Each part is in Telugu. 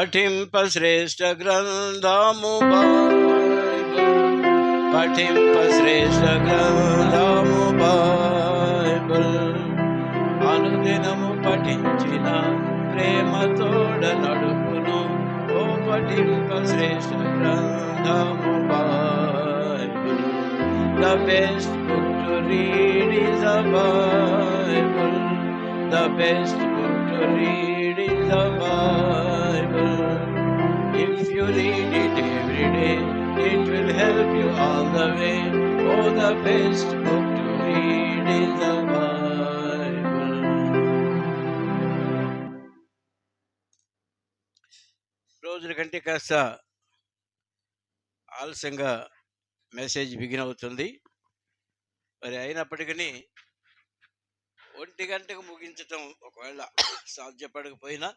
పఠింప శ్రేష్ఠ గ్రంథము బైబిల్, పఠింప శ్రేష్ఠ గ్రంథము బైబిల్. అనుదినము పఠించిన ప్రేమతోడ నడుపును. ఓ పఠింప శ్రేష్ఠ గ్రంథము Bible. The best book to read is the Bible. The best book to read is the Bible. If you read it every day, it will help you all the way. Oh, the best book to read is the Bible. రోజుల కంటే కాస్త ఆలస్యంగా మెసేజ్ బిగిన్ అవుతుంది. మరి అయినప్పటికీ 1 గంటకు ముగించటం ఒకవేళ సాధ్యపడకపోయినా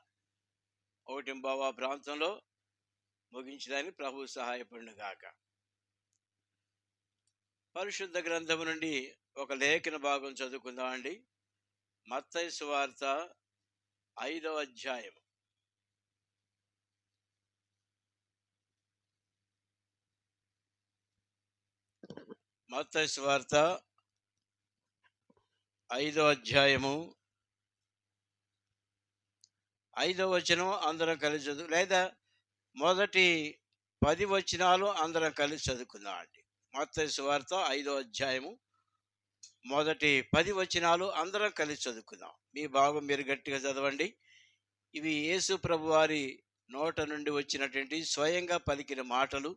1:15 ప్రాంతంలో ముగించడానికి ప్రభు సహాయపడును గాక. పరిశుద్ధ గ్రంథము నుండి ఒక లేఖన భాగం చదువుకుందామండి. మత్తయి సువార్త 5వ అధ్యాయం. మత్తయి సువార్త 5వ అధ్యాయము 5వ వచనం అందరం కలిసి చదువు, లేదా మొదటి 10 వచనాలు అందరం కలిసి చదువుకుందాం అండి. మత్తయి సువార్త 5వ అధ్యాయము మొదటి 10 వచనాలు అందరం కలిసి చదువుకుందాం. మీ భాగం మీరు గట్టిగా చదవండి. ఇవి యేసు ప్రభు వారి నోట నుండి వచ్చినటువంటి స్వయంగా పలికిన మాటలు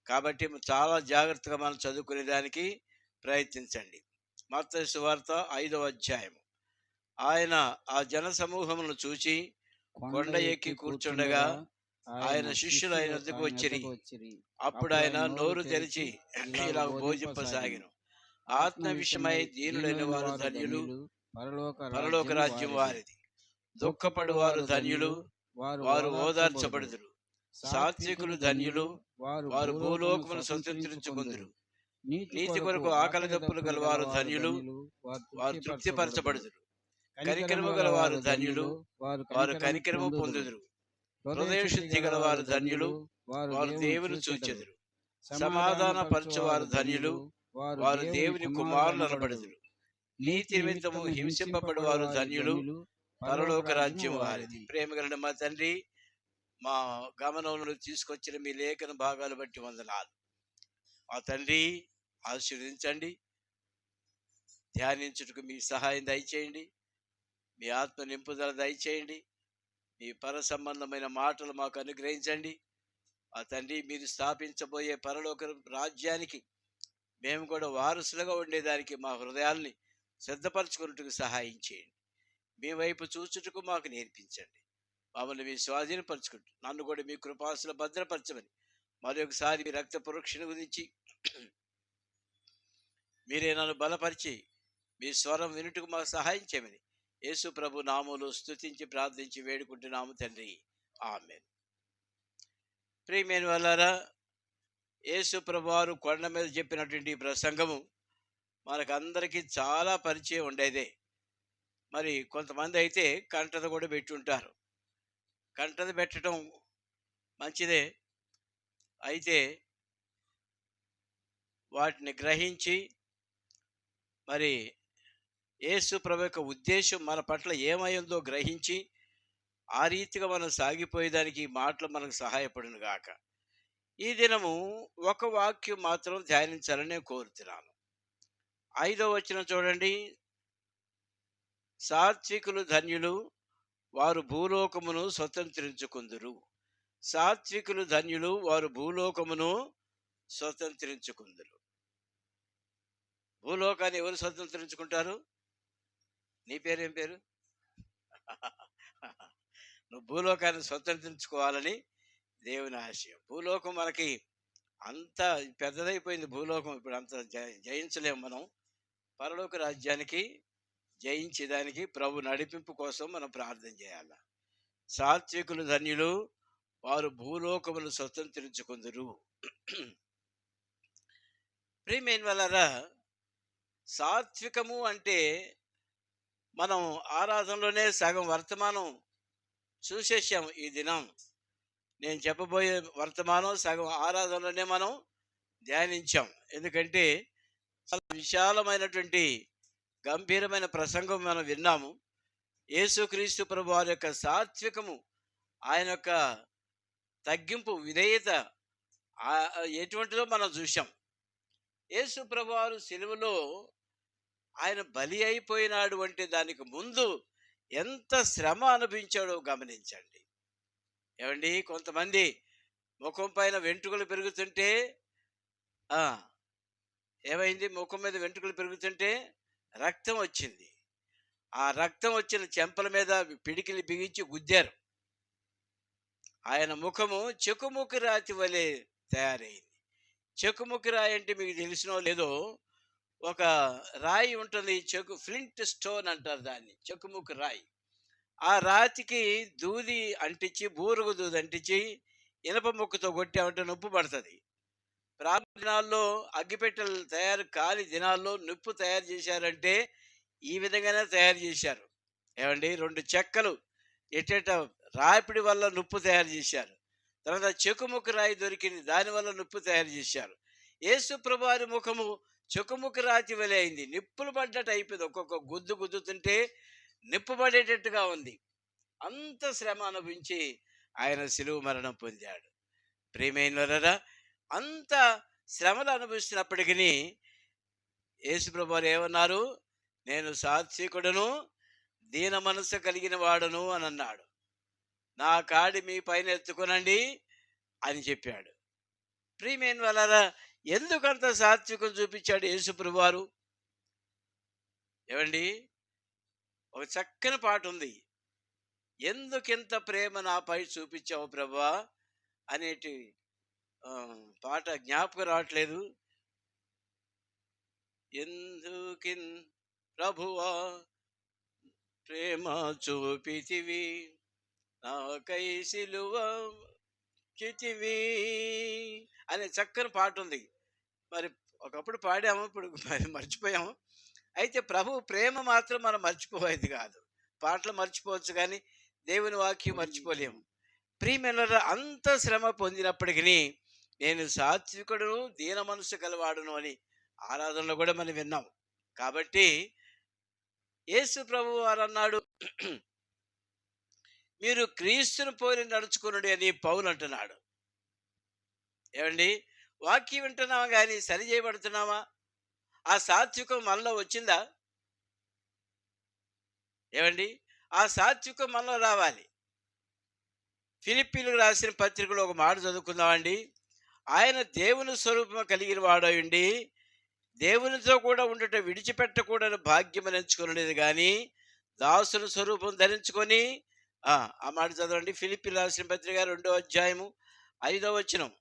కాబట్టి చాలా జాగ్రత్తగా మనం చదువుకునే దానికి ప్రయత్నించండి. మత్తయి సువార్త 5వ అధ్యాయము. ఆయన ఆ జన సమూహమును చూచి కొండ ఎక్కి కూర్చుండగా ఆయన శిష్యులు ఆయన వద్దకు వచ్చిరి. అప్పుడు ఆయన నోరు తెరిచి ఇలా బోధింపసాగిను. ఆత్మ విషయమై దీనులైన వారు ధన్యులు, పరలోక రాజ్యం వారిది. దుఃఖపడు వారు ధన్యులు, వారు ఓదార్చబడుదురు. సాత్వికులు ధన్యులు, వారు భూలోకమును స్వతంత్రించుకుందురు. నీతి కొరకు ఆకలి దప్పులు గల వారు ధన్యులు, వారు తృప్తిపరచబడుదురు. కనికరము గల వారు ధన్యులు, వారు కనికరము పొందుదురు. హృదయ శుద్ధి గల వారు ధన్యులు, వారు దేవుని చూచెదురు. సమాధాన పరచువారు ధన్యులు, వారు దేవుని కుమారులు అనబడుదురు. నీతి నిమిత్తము హింసింపబడు వారు ధన్యులు, పరలోక రాజ్యం వారిది. ప్రేమ కలిగిన మా తండ్రి, మా గమనంలో తీసుకొచ్చిన మీ లేఖన భాగాలు బట్టి వందనాలు. ఆ తండ్రి ఆశీర్వదించండి. ధ్యానించుటకు మీ సహాయం దయచేయండి. మీ ఆత్మ నింపుదల దయచేయండి. మీ పర సంబంధమైన మాటలు మాకు అనుగ్రహించండి. ఆ తండ్రి, మీరు స్థాపించబోయే పరలోక రాజ్యానికి మేము కూడా వారసులుగా ఉండేదానికి మా హృదయాల్ని సిద్ధపరచుకున్నట్టుకు సహాయం చేయండి. మీ వైపు చూచుటకు మాకు నేర్పించండి. మమ్మల్ని మీ స్వాధీనపరచుకుంటూ నన్ను కూడా మీ కృపాసులు భద్రపరచమని మరొకసారి మీ రక్త పురోక్షణ గురించి మీరే నన్ను బలపరిచి మీ స్వరం వినుటకు మాకు సహాయం చేయమని యేసు ప్రభు నామములో స్తుతించి ప్రార్థించి వేడుకుంటున్నాము తండ్రి, ఆమేన్. ప్రియమైన వాళ్ళారా, యేసు ప్రభు వారు కొండ మీద చెప్పినటువంటి ప్రసంగము మనకందరికీ చాలా పరిచయం ఉండేదే. మరి కొంతమంది అయితే కంటత కూడా పెట్టుంటారు. కంటత పెట్టడం మంచిదే, అయితే వాటిని గ్రహించి మరి యేసు ప్రభు యొక్క ఉద్దేశం మన పట్ల ఏమైందో గ్రహించి ఆ రీతిగా మనం సాగిపోయేదానికి ఈ మాటలు మనకు సహాయపడును గాక. ఈ దినము ఒక వాక్యం మాత్రం ధ్యానించాలని నేను కోరుతున్నాను. 5వ వచనం చూడండి. సాత్వికులు ధన్యులు, వారు భూలోకమును స్వతంత్రించుకుందురు. సాత్వికులు ధన్యులు, వారు భూలోకమును స్వతంత్రించుకుందురు. భూలోకాన్ని ఎవరు స్వతంత్రించుకుంటారు? నీ పేరేం పేరు? నువ్వు భూలోకాన్ని స్వతంత్రించుకోవాలని దేవుని ఆశయం. భూలోకం మనకి అంత పెద్దదైపోయింది. భూలోకం ఇప్పుడు అంత జయించలేము మనం. పరలోక రాజ్యానికి జయించేదానికి ప్రభు నడిపింపు కోసం మనం ప్రార్థన చేయాలి. సాత్వికులు ధన్యులు, వారు భూలోకమును స్వతంత్రించుకుందురు. ప్రియమైన వాళ్ళారా, సాత్వికము అంటే మనం ఆరాధనలోనే సగం వర్తమానం చూసేసాము ఈ దినం. నేను చెప్పబోయే వర్తమానం సగం ఆరాధనలోనే మనం ధ్యానించాం. ఎందుకంటే చాలా విశాలమైనటువంటి గంభీరమైన ప్రసంగం మనం విన్నాము. యేసుక్రీస్తు ప్రభు వారి యొక్క సాత్వికము, ఆయన యొక్క తగ్గింపు, విధేయత ఎటువంటిదో మనం చూసాం. యేసు ప్రభు వారు సిలువలో ఆయన బలి అయిపోయినాడు అంటే దానికి ముందు ఎంత శ్రమ అనుభవించాడో గమనించండి. ఏమండి, కొంతమంది ముఖం పైన వెంట్రుకలు పెరుగుతుంటే ఏమైంది, ముఖం మీద వెంట్రుకలు పెరుగుతుంటే రక్తం వచ్చింది. ఆ రక్తం వచ్చిన చెంపల మీద పిడికిలి బిగించి గుద్దారు. ఆయన ముఖము చెకుముకి రాతి వలె తయారైంది. చెకుముకి రాయి అంటే మీకు తెలిసినో లేదో, ఒక రాయి ఉంటుంది, ఫ్లింట్ స్టోన్ అంటారు దాన్ని, చెకుముకి రాయి. ఆ రాతికి దూది అంటించి, బూరుగు దూది అంటించి ఇనప ముక్కతో కొట్టామంటే నొప్పి పడుతుంది. ప్రారంభ దినాల్లో అగ్గిపెట్టెలు కాలి దినాల్లో నిప్పు తయారు చేశారంటే ఈ విధంగానే తయారు చేశారు. ఏమండి, 2 చెక్కలు ఎట్టేట రాపిడి వల్ల నిప్పు తయారు చేశారు. తర్వాత చెకుముకి రాయి దొరికింది, దానివల్ల నిప్పు తయారు చేశారు. యేసు ప్రభు వారి ముఖము చెకుముకి రాతి వలె అయింది. నిప్పులు పడ్డట్టు అయిపోయింది. ఒక్కొక్క గుద్దు గుద్దుతుంటే నిప్పు పడేటట్టుగా ఉంది. అంత శ్రమ అనుభవించి ఆయన శిలువ మరణం పొందాడు. ప్రియమైనవారా, అంత శ్రమలు అనుభవిస్తున్నప్పటికీ యేసు ప్రభు వారు ఏమన్నారు? నేను సాత్వికుడను, దీన మనస్సు కలిగిన వాడను అని అన్నాడు. నా కాడి మీ పైన ఎత్తుకునండి అని చెప్పాడు. ప్రియమైన వాళ్ళారా, ఎందుకంత సాత్వికం చూపించాడు యేసు ప్రభు వారు? ఏమండి, ఒక చక్కని పాట ఉంది, ఎందుకింత ప్రేమ నాపై చూపించావు ప్రభువా అనేటి పాట జ్ఞాపకం రావట్లేదు. ఎందుకిన్ ప్రభువా ప్రేమ చూపితివి, నాకై సిలువ చితివి అనే చక్కని పాట ఉంది. మరి ఒకప్పుడు పాడాము, ఇప్పుడు మరి మర్చిపోయాము. అయితే ప్రభు ప్రేమ మాత్రం మనం మర్చిపోయేది కాదు. పాటలు మర్చిపోవచ్చు కానీ దేవుని వాక్యం మర్చిపోలేము. ప్రియమైన అంత శ్రమ పొందినప్పటికీ నేను సాత్వికుడును, దీన మనసు కలవాడును అని ఆరాధనలో కూడా మనం విన్నాం. కాబట్టి యేసు ప్రభు వారు అన్నాడు, మీరు క్రీస్తును పోలి నడుచుకున్నాడు అని పౌలు అంటున్నాడు. ఏమండి, వాక్యం వింటున్నామా కానీ సరి చేయబడుతున్నామా? ఆ సాత్వికం మనలో వచ్చిందా? ఏమండి, ఆ సాత్వికం మనలో రావాలి. ఫిలిప్పీలకు రాసిన పత్రికలో ఒక మాట చదువుకుందామండి. ఆయన దేవుని స్వరూపం కలిగిన వాడయుండి దేవునితో కూడా ఉండటం విడిచిపెట్టకూడని భాగ్యం ఎంచుకునేది కానీ దాసుని స్వరూపం ధరించుకొని ఆ మాట చదవండి. ఫిలిప్పీలు రాసిన పత్రిక 2వ అధ్యాయము 5వ వచనం.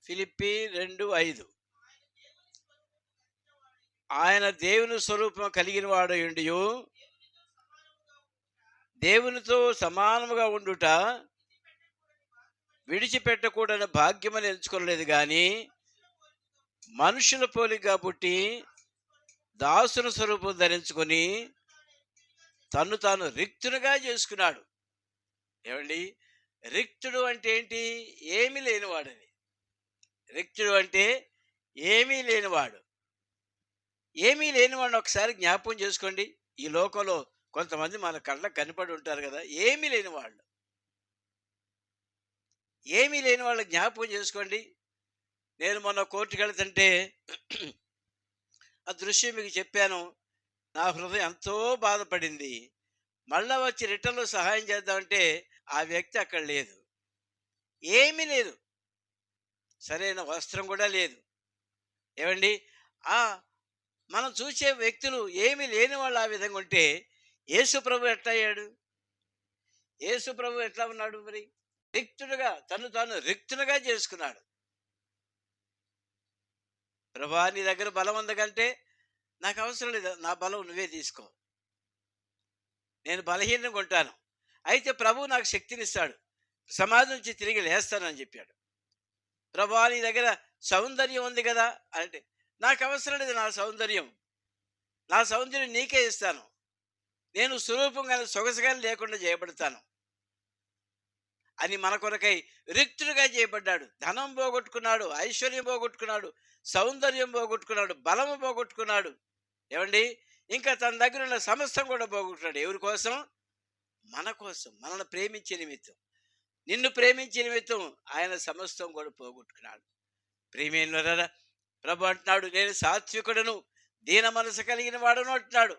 ఫిలిప్పీ 2:5. ఆయన దేవుని స్వరూపం కలిగిన వాడయుండి దేవునితో సమానముగా ఉండుట విడిచిపెట్టకూడని భాగ్యమని ఎంచుకోలేదు కానీ మనుషుల పోలిగా పుట్టి దాసుని స్వరూపం ధరించుకొని తను తాను రిక్తునిగా చేసుకున్నాడు. ఏమండి, రిక్తుడు అంటే ఏంటి? ఏమీ లేనివాడని. రిక్తుడు అంటే ఏమీ లేనివాడు. ఏమీ లేనివాడిని ఒకసారి జ్ఞాపకం చేసుకోండి. ఈ లోకంలో కొంతమంది మన కళ్ళకు కనపడి ఉంటారు కదా, ఏమీ లేని వాళ్ళు. ఏమీ లేని వాళ్ళు జ్ఞాపకం చేసుకోండి. నేను మొన్న కోర్టుకు వెళ్తుంటే ఆ దృశ్యం మీకు చెప్పాను. నా హృదయం ఎంతో బాధపడింది. మళ్ళా వచ్చి రిటర్న్లో సహాయం చేద్దామంటే ఆ వ్యక్తి అక్కడ లేదు. ఏమీ లేదు, సరైన వస్త్రం కూడా లేదు. ఏమండి, మనం చూసే వ్యక్తులు ఏమీ లేని వాళ్ళు ఆ విధంగా ఉంటే యేసు ప్రభు ఎట్లా అయ్యాడు? యేసు ప్రభు ఎట్లా ఉన్నాడు? మరి రిక్తుడుగా, తను తాను రిక్తునిగా చేసుకున్నాడు. ప్రభా, నీ దగ్గర బలం ఉందకంటే నాకు అవసరం లేదు, నా బలం నువ్వే తీసుకో, నేను బలహీనంగా ఉంటాను, అయితే ప్రభు నాకు శక్తినిస్తాడు, సమాజం నుంచి తిరిగి లేస్తానని చెప్పాడు. ప్రభా, నీ దగ్గర సౌందర్యం ఉంది కదా అంటే నాకు అవసరం లేదు, నా సౌందర్యం నీకే ఇస్తాను, నేను స్వరూపంగా సొగసుగా లేకుండా చేయబడతాను అని మన కొరకై రిక్తుడిగా చేయబడ్డాడు. ధనం పోగొట్టుకున్నాడు, ఐశ్వర్యం పోగొట్టుకున్నాడు, సౌందర్యం పోగొట్టుకున్నాడు, బలము పోగొట్టుకున్నాడు. ఏమండి? ఇంకా తన దగ్గర ఉన్న సమస్తం కూడా పోగొట్టుకున్నాడు. ఎవరి కోసం? మన కోసం, మనల్ని ప్రేమించే నిమిత్తం, నిన్ను ప్రేమించే నిమిత్తం ఆయన సమస్తం కూడా పోగొట్టుకున్నాడు. ప్రియమైనవారా, ప్రభు అంటున్నాడు, నేను సాత్వికుడను, దీన మనసు కలిగిన వాడును అంటున్నాడు.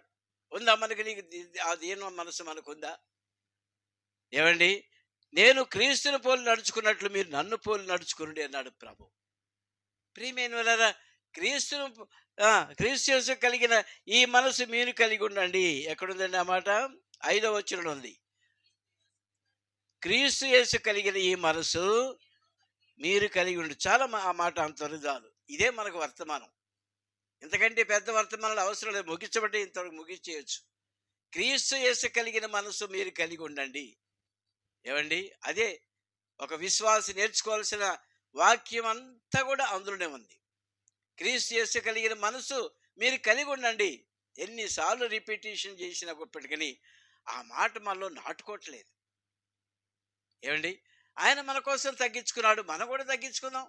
ఉందా మనకి? నీకు ఆ దీన మనసు మనకుందా? ఏమండి? నేను క్రీస్తుని పోలి నడుచుకున్నట్లు మీరు నన్ను పోలి నడుచుకునండి అన్నాడు ప్రభు. ప్రియమైనవారా, క్రీస్తును క్రీస్తు యేసు కలిగిన ఈ మనసు మీరు కలిగి ఉండండి. ఎక్కడుందండి ఆ మాట? 5వ వచనంలో ఉంది. క్రీస్తు యేసు కలిగిన ఈ మనసు మీరు కలిగి ఉండి. చాలా ఆ మాట అంత చాలు. ఇదే మనకు వర్తమానం. ఇంతకంటే పెద్ద వర్తమానాలు అవసరం లేదు. ముగించబట్టి ఇంతవరకు ముగించేయచ్చు. క్రీస్తు యేసు కలిగిన మనసు మీరు కలిగి ఉండండి. ఏమండి? అదే ఒక విశ్వాసి నేర్చుకోవాల్సిన వాక్యం అంతా కూడా అందులోనే ఉంది. క్రీస్తు యేసు కలిగిన మనసు మీరు కలిగి ఉండండి. ఎన్నిసార్లు రిపిటేషన్ చేసినప్పటికీ ఆ మాట మనలో నాటుకోవట్లేదు. ఏమండి? ఆయన మన కోసం తగ్గించుకున్నాడు, మనం కూడా తగ్గించుకుందాం.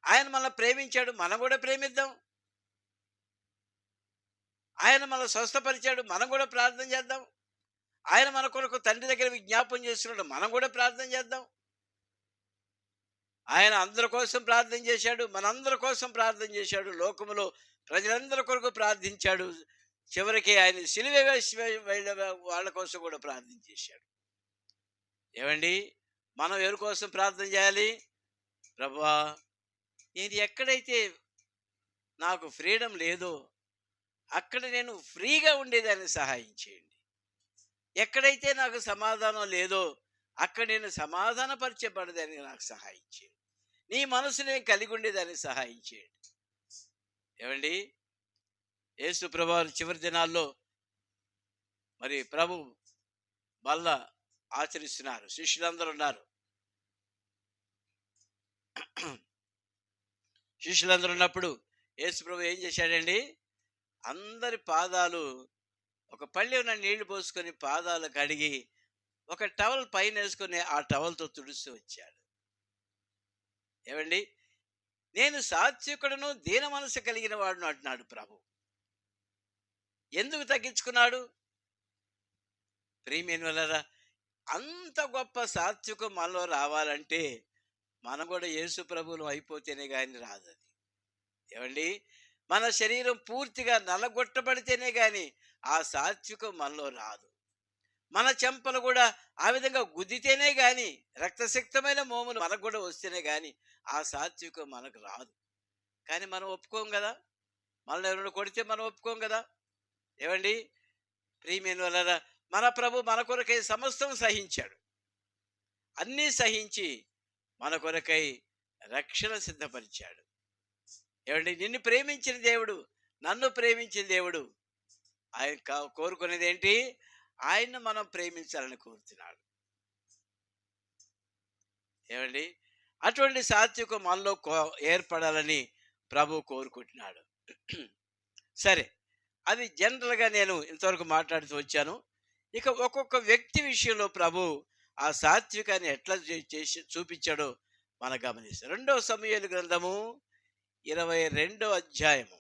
ఆయన మనల్ని ప్రేమించాడు, మనం కూడా ప్రేమిద్దాం. ఆయన మనల్ని స్వస్థపరిచాడు, మనం కూడా ప్రార్థన చేద్దాం. ఆయన మన కొరకు తండ్రి దగ్గర విజ్ఞాపన చేస్తున్నాడు, మనం కూడా ప్రార్థన చేద్దాం. ఆయన అందరి కోసం ప్రార్థన చేశాడు, మనందరి కోసం ప్రార్థన చేశాడు, లోకములో ప్రజలందరి కొరకు ప్రార్థించాడు. చివరికి ఆయన సిలువ వేసి వాళ్ళ కోసం కూడా ప్రార్థన చేశాడు. ఏమండి? మనం ఎవరి కోసం ప్రార్థన చేయాలి? ప్రభువా, నేను ఎక్కడైతే నాకు ఫ్రీడమ్ లేదో అక్కడ నేను ఫ్రీగా ఉండేదాన్ని సహాయం చేయండి. ఎక్కడైతే నాకు సమాధానం లేదో అక్కడ నేను సమాధానపరిచబడేదానికి నాకు సహాయం చేయండి. నీ మనసు నేను కలిగి ఉండేదాన్ని సహాయం చేయండి. ఏమండి? యేసు ప్రభువారు చివరి దినాల్లో మరి ప్రభు బల్ల ఆచరిస్తున్నారు, శిష్యులందరూ ఉన్నారు. శిష్యులందరూ ఉన్నప్పుడు యేసు ప్రభు ఏం చేశాడండి? అందరి పాదాలు ఒక పళ్ళెంలో నీళ్లు పోసుకొని పాదాలు కడిగి ఒక టవల్ పైన వేసుకొని ఆ టవల్తో తుడుస్తూ వచ్చాడు. ఏమండి? నేను సాత్వికుడను, దీన మనసు కలిగిన వాడును అంటున్నాడు ప్రభు. ఎందుకు తగ్గించుకున్నాడు? ప్రియమైనవారా, అంత గొప్ప సాత్వికం మనలో రావాలంటే మనం కూడా యేసు ప్రభువులు అయిపోతేనే కానీ రాదు అది. ఏమండి? మన శరీరం పూర్తిగా నలగొట్టబడితేనే కానీ ఆ సాత్వికం మనలో రాదు. మన చెంపలు కూడా ఆ విధంగా గుద్దితేనే కానీ, రక్తసిక్తమైన మోములు మనకు కూడా వస్తేనే కానీ ఆ సాత్వికం మనకు రాదు. కానీ మనం ఒప్పుకోం కదా. మనల్ని ఎవరైనా కొడితే మనం ఒప్పుకోం కదా. ఏమండి? ప్రియమైన వాళ్ళారా, మన ప్రభు మన కొరకై సమస్తం సహించాడు. అన్నీ సహించి మన కొరకై రక్షణ సిద్ధపరిచాడు. ఏమండి? నిన్ను ప్రేమించిన దేవుడు, నన్ను ప్రేమించిన దేవుడు ఆయన కోరుకునేది ఏంటి? ఆయన్ని మనం ప్రేమించాలని కోరుతున్నాడు. ఏమండి? అటువంటి సాత్వికం మనలో ఏర్పడాలని ప్రభు కోరుకుంటున్నాడు. సరే, అది జనరల్గా నేను ఇంతవరకు మాట్లాడుతూ వచ్చాను. ఇక ఒక్కొక్క వ్యక్తి విషయంలో ప్రభు ఆ సాత్వికాన్ని ఎట్లా చేసి చూపించాడో మనం గమనిస్తాం. 2వ సమూయేలు గ్రంథము 22వ అధ్యాయము.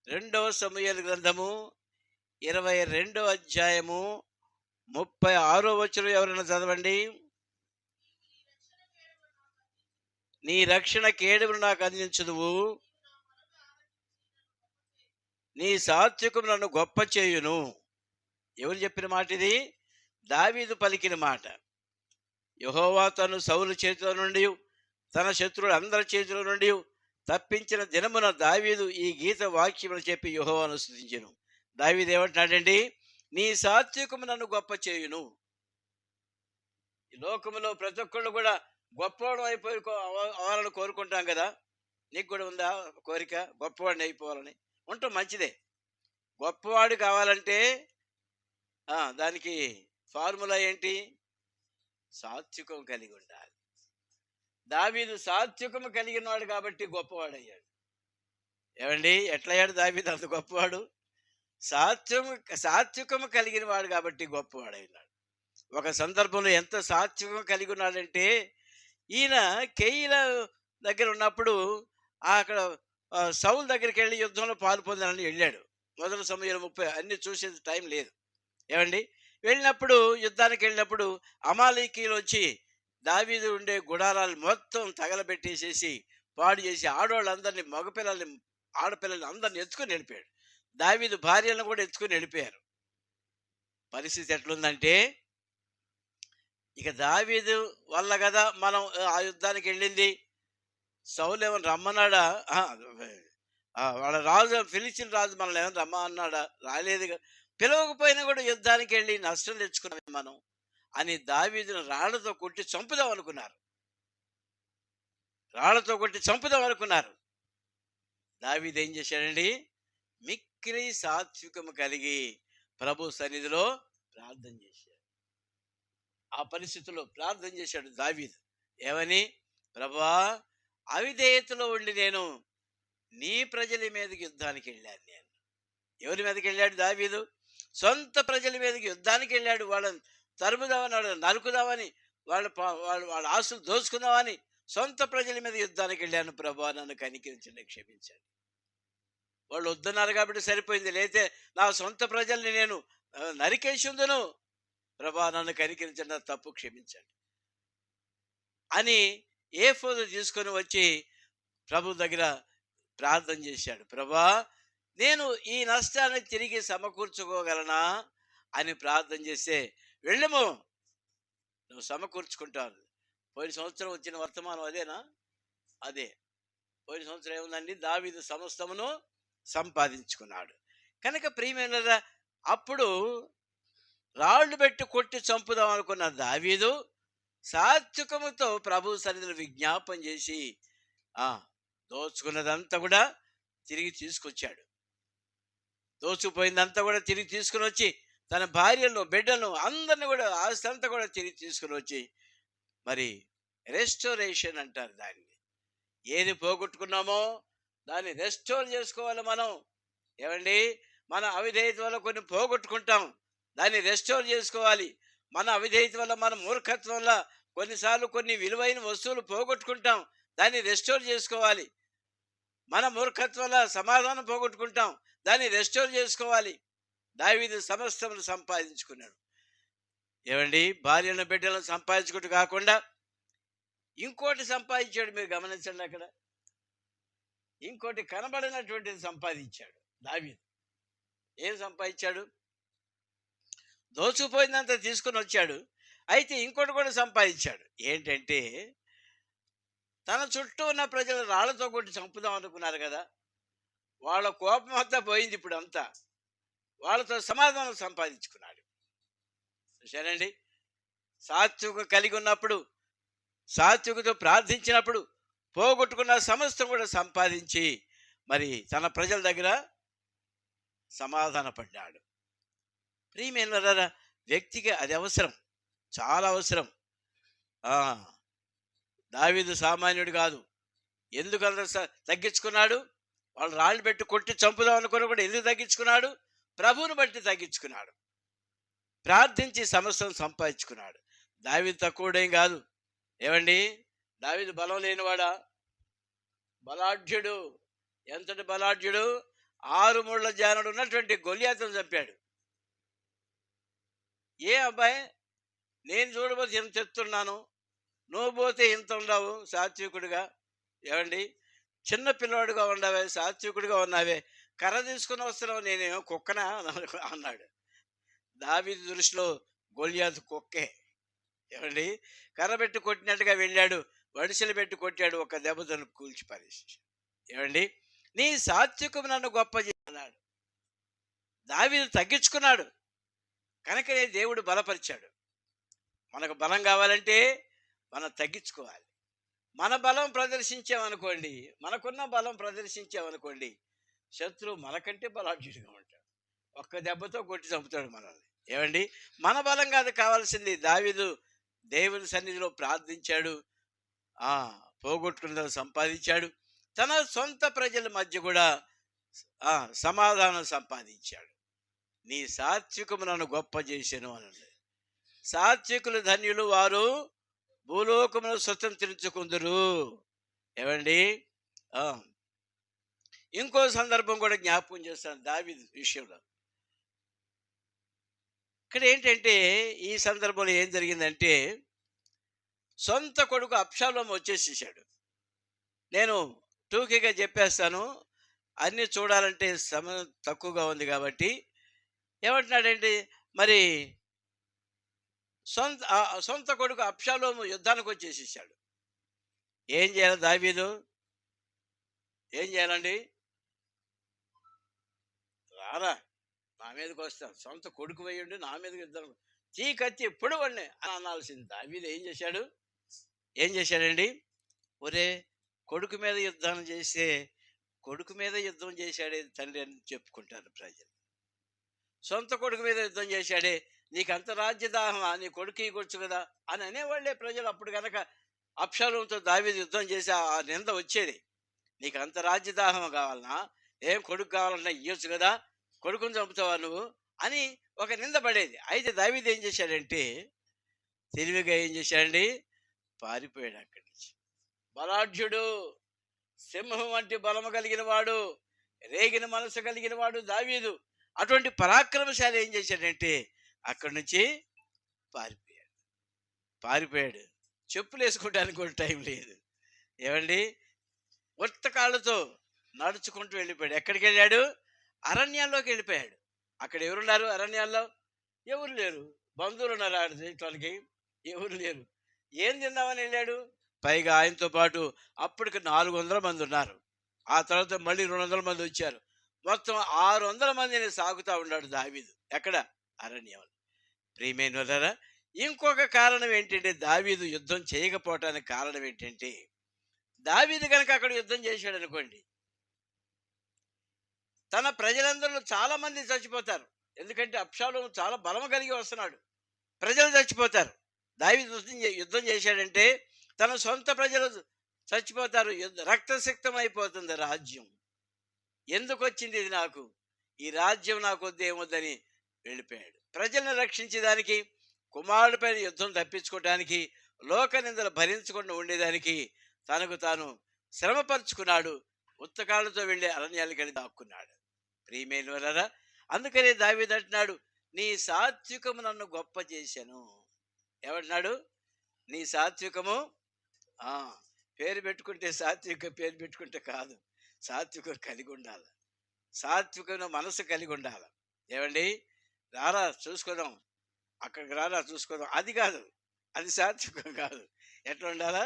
2వ సమూయేలు గ్రంథము 22వ అధ్యాయము 36వ వచనం ఎవరైనా చదవండి. నీ రక్షణ కేడును నాకు అందించుదువు, నీ సాత్వికం నన్ను గొప్ప చేయును. ఎవరు చెప్పిన మాట ఇది? దావీదు పలికిన మాట. యెహోవా తను సౌలు చేతిలో నుండి, తన శత్రువులు అందరి చేతిలో నుండి తప్పించిన దినమున దావీదు ఈ గీత వాక్యములు చెప్పి యెహోవాను స్తుతించెను. దావీదు ఏమంటున్నాడండి? నీ సాత్వికము నన్ను గొప్ప చేయును. ఈ లోకములో ప్రతి ఒక్కళ్ళు కూడా గొప్పవాడు అయిపోయి అవ్వాలని కోరుకుంటాం కదా. నీకు కూడా ఉందా కోరిక? గొప్పవాడిని అయిపోవాలని. ఉండటం మంచిదే. గొప్పవాడు కావాలంటే దానికి ఫార్ములా ఏంటి? సాత్వికం కలిగి ఉండాలి. దావీదు సాత్వికము కలిగిన వాడు కాబట్టి గొప్పవాడయ్యాడు. ఏమండి? ఎట్లయ్యాడు దావీదు అంత గొప్పవాడు? సాత్వికము కలిగిన వాడు కాబట్టి గొప్పవాడైనాడు. ఒక సందర్భంలో ఎంత సాత్వికం కలిగి ఉన్నాడంటే, ఈయన కెయీల దగ్గర ఉన్నప్పుడు అక్కడ సౌలు దగ్గరికి వెళ్ళి యుద్ధంలో పాలు పొందాలని వెళ్ళాడు. మొదటి సమయంలో 30 అన్ని చూసేది టైం లేదు. ఏమండి, వెళ్ళినప్పుడు యుద్ధానికి వెళ్ళినప్పుడు అమాలేకీయులు వచ్చి దావీదు ఉండే గుడారాలు మొత్తం తగలబెట్టేసేసి పాడు చేసి ఆడవాళ్ళందరినీ, మగపిల్లల్ని, ఆడపిల్లల్ని అందరిని ఎత్తుకుని వెళ్ళిపోయాడు. దావీదు భార్యలను కూడా ఎత్తుకుని వెళ్ళిపోయారు. పరిస్థితి ఎట్లుందంటే, ఇక దావీదు వల్ల కదా మనం ఆ యుద్ధానికి వెళ్ళింది. సౌలు ఏమన్నా రమ్మన్నాడా? వాళ్ళ రాజు, ఫిలిస్టీన్ రాజు మనల్ని ఏమైనా రమ్మన్నాడా? రాలేదుగా. పిలవకపోయినా కూడా యుద్ధానికి వెళ్ళి నష్టం తెచ్చుకున్నాం మనం అని దావీదును రాళ్లతో కొట్టి చంపుదాం అనుకున్నారు. రాళ్లతో కొట్టి చంపుదాం అనుకున్నారు. దావీదు ఏం చేశాడండి? మిక్కిలి సాత్వికము కలిగి ప్రభు సన్నిధిలో ప్రార్థన చేశాడు. ఆ పరిస్థితుల్లో ప్రార్థన చేశాడు దావీదు. ఏమని? ప్రభువా, అవిధేయతలో ఉండి నేను నీ ప్రజల మీదకి యుద్ధానికి వెళ్ళాను. నేను ఎవరి మీదకి వెళ్ళాడు? దావీదు సొంత ప్రజల మీదకి యుద్ధానికి వెళ్ళాడు. వాళ్ళని తరుముదామని, వాళ్ళని నరుకుదామని, వాళ్ళ ఆస్తులు దోచుకుందామని సొంత ప్రజల మీద యుద్ధానికి వెళ్ళాను. ప్రభువా, నన్ను కనికరించండి, క్షమించండి. వాళ్ళు వద్దన్నారు కాబట్టి సరిపోయింది, లేతే నా సొంత ప్రజల్ని నేను నరికేసి ఉందును. ప్రభువా, నన్ను కనికరించండి, నా తప్పు క్షమించండి అని ఏఫోదు తీసుకొని వచ్చి ప్రభు దగ్గర ప్రార్థన చేశాడు. ప్రభువా, నేను ఈ నష్టాన్ని తిరిగి సమకూర్చుకోగలనా అని ప్రార్థన చేస్తే, వెళ్ళము, నువ్వు సమకూర్చుకుంటావు. పోయిన సంవత్సరం వచ్చిన వర్తమానం అదేనా? అదే. పోయిన సంవత్సరం ఏముందండి? దావీదు సమస్తమును సంపాదించుకున్నాడు. కనుక ప్రియమైనదా, అప్పుడు రాళ్ళు పెట్టి కొట్టి చంపుదాం అనుకున్న దావీదు సాత్వికముతో ప్రభు సన్నిధిలో విజ్ఞాపం చేసి దోచుకున్నదంతా కూడా తిరిగి తీసుకొచ్చాడు. దోచుకుపోయిందంతా కూడా తిరిగి తీసుకుని వచ్చి తన భార్యను, బిడ్డలను, అందరిని కూడా, ఆస్తి అంతా కూడా తిరిగి తీసుకుని వచ్చి, మరి రెస్టోరేషన్ అంటారు దాన్ని. ఏది పోగొట్టుకున్నామో దాన్ని రెస్టోర్ చేసుకోవాలి మనం. ఏమండి, మన అవిధేయత వల్ల కొన్ని పోగొట్టుకుంటాం, దాన్ని రెస్టోర్ చేసుకోవాలి. మన అవిధేయత వల్ల, మన మూర్ఖత్వం వల్ల కొన్నిసార్లు కొన్ని విలువైన వస్తువులు పోగొట్టుకుంటాం, దాన్ని రెస్టోర్ చేసుకోవాలి. మన మూర్ఖత్వం వల్ల సమాధానం పోగొట్టుకుంటాం, దాన్ని రెస్టోర్ చేసుకోవాలి. దావీదు సమస్తమును సంపాదించుకున్నాడు. ఏమండి, భార్యను, బిడ్డలను సంపాదించుకుంటూ కాకుండా ఇంకోటి సంపాదించాడు. మీరు గమనించండి, అక్కడ ఇంకోటి కనబడినటువంటిది సంపాదించాడు దావీదు. ఏం సంపాదించాడు? దోచుకుపోయిందంతా తీసుకుని వచ్చాడు. అయితే ఇంకోటి కూడా సంపాదించాడు. ఏంటంటే, తన చుట్టూ ఉన్న ప్రజలు రాళ్లతో కొట్టి చంపుదాం అనుకున్నారు కదా, వాళ్ళ కోపం అంతా పోయింది. ఇప్పుడు అంతా వాళ్ళతో సమాధానం సంపాదించుకున్నాడు. చూశారండి, సాత్విక కలిగి ఉన్నప్పుడు, సాత్వికతో ప్రార్థించినప్పుడు పోగొట్టుకున్న సమస్తం కూడా సంపాదించి మరి తన ప్రజల దగ్గర సమాధాన పడ్డాడు. ప్రియమైన వ్యక్తికి అది అవసరం, చాలా అవసరం. దావీదు సామాన్యుడు కాదు. ఎందుకంత తగ్గించుకున్నాడు? వాళ్ళు రాళ్ళు పెట్టి కొట్టి చంపుదాం అనుకుని కూడా ఎందుకు తగ్గించుకున్నాడు? ప్రభువుని బట్టి తగ్గించుకున్నాడు. ప్రార్థించి సమస్తం సంపాదించుకున్నాడు. దావీదు తక్కువడేం కాదు. ఏమండి, దావీదు బలం లేనివాడా? బలాఢ్యుడు. ఎంతటి బలాఢ్యుడు! 6 ముళ్ళ జానుడు ఉన్నటువంటి గొలియాతును చంపాడు. ఏ అబ్బాయి, నేను చూడబోతే ఎంత ఎత్తున్నాను, నువ్వు పోతే ఇంత ఉండవు సాత్వికుడిగా. ఏమండి, చిన్న పిల్లవాడుగా ఉండవే, సాత్వికుడిగా ఉన్నావే, కర్ర తీసుకుని వస్తున్నావు, నేనేమో కుక్కనా అన్నాడు. దావీదు దృష్టిలో గొలియాతు కుక్కే. ఏమండి, కర్ర పెట్టి కొట్టినట్టుగా వెళ్ళాడు, వడిసెలు పెట్టి కొట్టాడు, ఒక దెబ్బతను కూల్చి పారేసి. ఏమండి, నీ సాత్వికం నన్ను గొప్ప చేస్తున్నాడు. దావీదు తగ్గించుకున్నాడు కనుకనే దేవుడు బలపరిచాడు. మనకు బలం కావాలంటే మనం తగ్గించుకోవాలి. మన బలం ప్రదర్శించామనుకోండి, మనకున్న బలం ప్రదర్శించామనుకోండి, శత్రువు మనకంటే బలాఢ్యుడిగా ఉంటాడు. ఒక్క దెబ్బతో కొట్టి చంపుతాడు మనల్ని. ఏమండి, మన బలం కాదు కావాల్సింది. దావీదు దేవుని సన్నిధిలో ప్రార్థించాడు, పోగొట్టుకున్నది సంపాదించాడు. తన సొంత ప్రజల మధ్య కూడా సమాధానం సంపాదించాడు. నీ సాత్వికము నన్ను గొప్ప చేశాను అన్నది. సాత్వికులు ధన్యులు, వారు భూలోకమును స్వతంత్రించుకుందురు. ఏమండి? ఆ, ఇంకో సందర్భం కూడా జ్ఞాపకం చేస్తాను దావీదు విషయంలో. ఇక్కడ ఏంటంటే, ఈ సందర్భంలో ఏం జరిగిందంటే, సొంత కొడుకు అబ్షాలోము వచ్చేసేసాడు. నేను టూకీగా చెప్పేస్తాను, అన్నీ చూడాలంటే సమయం తక్కువగా ఉంది కాబట్టి. ఏమంటున్నాడంటే, మరి సొంత కొడుకు అబ్షాలోము యుద్ధానికి వచ్చేసేసాడు. ఏం చేయాలి దావీదు? ఏం చేయాలండి? రారా, నా మీదకి వస్తాను, సొంత కొడుకు వేయండి, నా మీదకి యుద్ధం కత్తి ఎప్పుడు వాడిని అని అనాల్సింది. దావీదు ఏం చేశాడండి? ఒరే, కొడుకు మీద యుద్ధం చేస్తే కొడుకు మీద యుద్ధం చేశాడే తండ్రి అని చెప్పుకుంటారు ప్రజలు. సొంత కొడుకు మీద యుద్ధం చేశాడే, నీకు అంత రాజ్యదాహమా, నీ కొడుకు ఇవ్వచ్చు కదా అని అనేవాళ్ళే ప్రజలు. అప్పుడు కనుక అబ్షాలోముతో దావీదు యుద్ధం చేసి ఆ నింద వచ్చేది. నీకు అంత రాజ్యదాహం కావాలన్నా, ఏం కొడుకు కావాలన్నా ఇవ్వచ్చు కదా, కొడుకుని చంపుతావా నువ్వు అని ఒక నింద పడేది. అయితే దావీదు ఏం చేశాడంటే, తెలివిగా ఏం చేశాడండి? పారిపోయాడు అక్కడి నుంచి. బలాఢ్యుడు, సింహం వంటి బలము కలిగిన వాడు, రేగిన మనసు కలిగిన వాడు దావీదు. అటువంటి పరాక్రమశాలి ఏం చేశాడంటే, అక్కడి నుంచి పారిపోయాడు. చెప్పులు వేసుకోవడానికి కూడా టైం లేదు. ఏమండి? ఉత్త కాళ్ళతో నడుచుకుంటూ వెళ్ళిపోయాడు. ఎక్కడికి వెళ్ళాడు? అరణ్యాల్లోకి వెళ్ళిపోయాడు. అక్కడ ఎవరున్నారు అరణ్యాల్లో? ఎవరు లేరు. బంధువులు ఉన్నారు ఆడ చేయటానికి? ఎవరు లేరు. ఏం తిందామని వెళ్ళాడు? పైగా ఆయనతో పాటు అప్పటికి 400 మంది ఉన్నారు. ఆ తర్వాత మళ్ళీ 200 మంది వచ్చారు. మొత్తం 600 మందిని సాగుతూ ఉన్నాడు దావీదు. ఎక్కడ? అరణ్యం. ప్రియమైన వారలారా, ఇంకొక కారణం ఏంటంటే, దావీదు యుద్ధం చేయకపోవటానికి కారణం ఏంటంటే, దావీదు కనుక అక్కడ యుద్ధం చేశాడు అనుకోండి, తన ప్రజలందరూ చాలా మంది చచ్చిపోతారు. ఎందుకంటే అబ్షాలోము చాలా బలం కలిగి వస్తున్నాడు. ప్రజలు చచ్చిపోతారు. దావీదు యుద్ధం చేశాడంటే తన సొంత ప్రజలు చచ్చిపోతారు. రక్తసిక్తం అయిపోతుంది రాజ్యం. ఎందుకు వచ్చింది ఇది నాకు? ఈ రాజ్యం నాకు వద్దు, ఏమొద్దని వెళ్ళిపోయాడు. ప్రజలను రక్షించేదానికి, కుమారుడిపై యుద్ధం తప్పించుకోవడానికి, లోక నిందలు భరించకుండా ఉండేదానికి తనకు తాను శ్రమపరుచుకున్నాడు. ఉత్తకాళ్ళతో వెళ్ళి అరణ్యాలకు వెళ్ళి దాక్కున్నాడు. ప్రియమైన వారలారా, అందుకనే దావీదు అంటున్నాడు, నీ సాత్వికము నన్ను గొప్ప చేశాను. ఏమంటున్నాడు? నీ సాత్వికము. పేరు పెట్టుకుంటే సాత్విక పేరు పెట్టుకుంటే కాదు, సాత్వికం కలిగి ఉండాలి. సాత్వికమైన మనసు కలిగి ఉండాలి. ఏమండి? రారా చూసుకుందాం, అక్కడికి రారా చూసుకుందాం, అది కాదు, అది సాత్వికం కాదు. ఎట్లా ఉండాలా?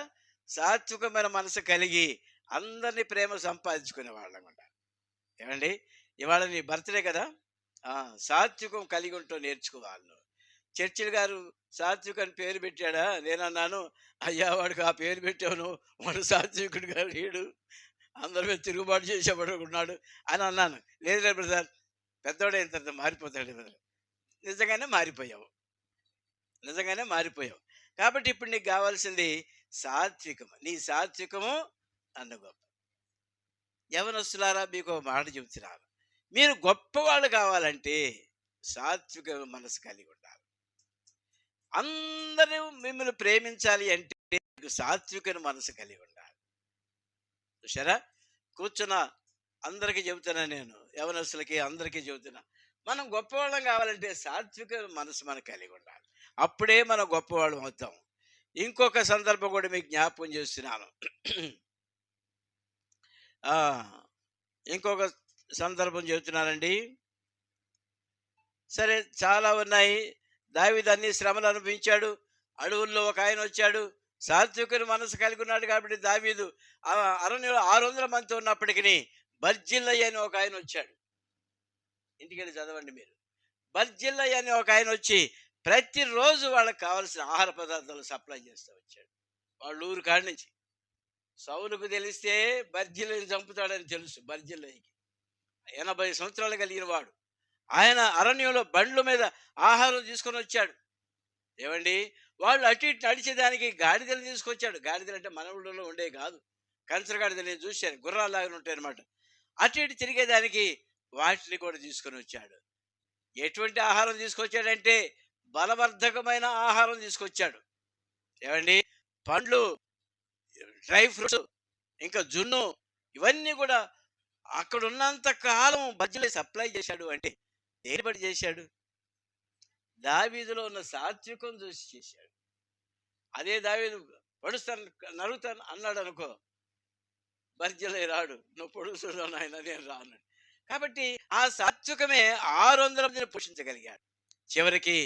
సాత్వికమైన మనసు కలిగి అందరినీ ప్రేమ సంపాదించుకునే వాళ్ళం ఉండాలి. ఏమండి? ఇవాళ నీ బర్త్డే కదా, సాత్వికం కలిగి ఉంటూ నేర్చుకోవాలి. చర్చిల్ గారు సాత్విక్ అని పేరు పెట్టాడా? నేనన్నాను, అయ్యా వాడికి ఆ పేరు పెట్టాను, వాడు సాత్వికుడు గారు లేడు, అందరి మీద తిరుగుబాటు చేసేవాడు ఉన్నాడు అని అన్నాను. లేదు బ్రదర్, పెద్దవాడైన తర్వాత మారిపోతాడు బ్రదర్. నిజంగానే మారిపోయావు. కాబట్టి ఇప్పుడు నీకు కావాల్సింది సాత్వికము. నీ సాత్వికము నన్ను గొప్ప. యవనస్తులారా, మీకు ఒక మాట చెబుతున్నారు, మీరు గొప్పవాళ్ళు కావాలంటే సాత్విక మనసు కలిగి ఉండాలి. అందరూ మిమ్మల్ని ప్రేమించాలి అంటే మీకు సాత్విక మనసు కలిగి ఉండాలి. చూసారా? కూర్చున్న అందరికీ చెబుతున్నా, నేను యవనస్తులకి అందరికీ చెబుతున్నా, మనం గొప్పవాళ్ళం కావాలంటే సాత్విక మనసు మనకు కలిగి ఉండాలి. అప్పుడే మనం గొప్పవాళ్ళం అవుతాం. ఇంకొక సందర్భం కూడా మీకు జ్ఞాపకం చేస్తున్నాను. ఇంకొక సందర్భం చెబుతున్నానండి. సరే, చాలా ఉన్నాయి. దావీదు అన్ని శ్రమలు అనుభవించాడు. అడవుల్లో ఒక ఆయన వచ్చాడు, సాత్వికుని మనసు కలిగి ఉన్నాడు కాబట్టి దావీదు అరణ్యంలో 600 మందితో ఉన్నప్పటికీ బర్జిల్లయ్య అని ఒక ఆయన వచ్చాడు. ఇంటికి వెళ్ళి చదవండి మీరు. బర్జిల్లయ్య అని ఒక ఆయన వచ్చి ప్రతిరోజు వాళ్ళకి కావాల్సిన ఆహార పదార్థాలు సప్లై చేస్తూ వచ్చాడు. వాళ్ళ ఊరు కాడి నుంచి. సౌలుకు తెలిస్తే బర్జిల్లయ్యని చంపుతాడని తెలుసు. బర్జిల్లయ్యకి 80 సంవత్సరాలు కలిగిన వాడు. ఆయన అరణ్యంలో బండ్ల మీద ఆహారం తీసుకొని వచ్చాడు. ఏమండి? వాళ్ళు అటు ఇటు నడిచేదానికి గాడిదలు తీసుకొచ్చాడు. గాడిదలు అంటే మన ఊళ్ళో ఉండే కాదు, కంచరగాడిదలు నేను చూశాను, గుర్రాలాగా ఉంటాయి అనమాట. అటు ఇటు తిరిగేదానికి వాటిని కూడా తీసుకొని వచ్చాడు. ఎటువంటి ఆహారం తీసుకొచ్చాడంటే బలవర్ధకమైన ఆహారం తీసుకొచ్చాడు. ఏమండి, పండ్లు, డ్రై ఫ్రూట్స్, ఇంకా జున్ను, ఇవన్నీ కూడా అక్కడ ఉన్నంత కాలం బజ్జీలు సప్లై చేశాడు. అంటే దేని బట్టి చేశాడు? దావీదులో ఉన్న సాత్వికం చూసి చేశాడు. అదే దావీదు పొడుస్తాను నరుగుతాను అన్నాడు అనుకో, బర్జలే రాడు, నువ్వు పొడుస్తున్నావు నాయన, నేను రాను. కాబట్టి ఆ సాత్వికమే 600 మందిని పోషించగలిగాడు. చివరికి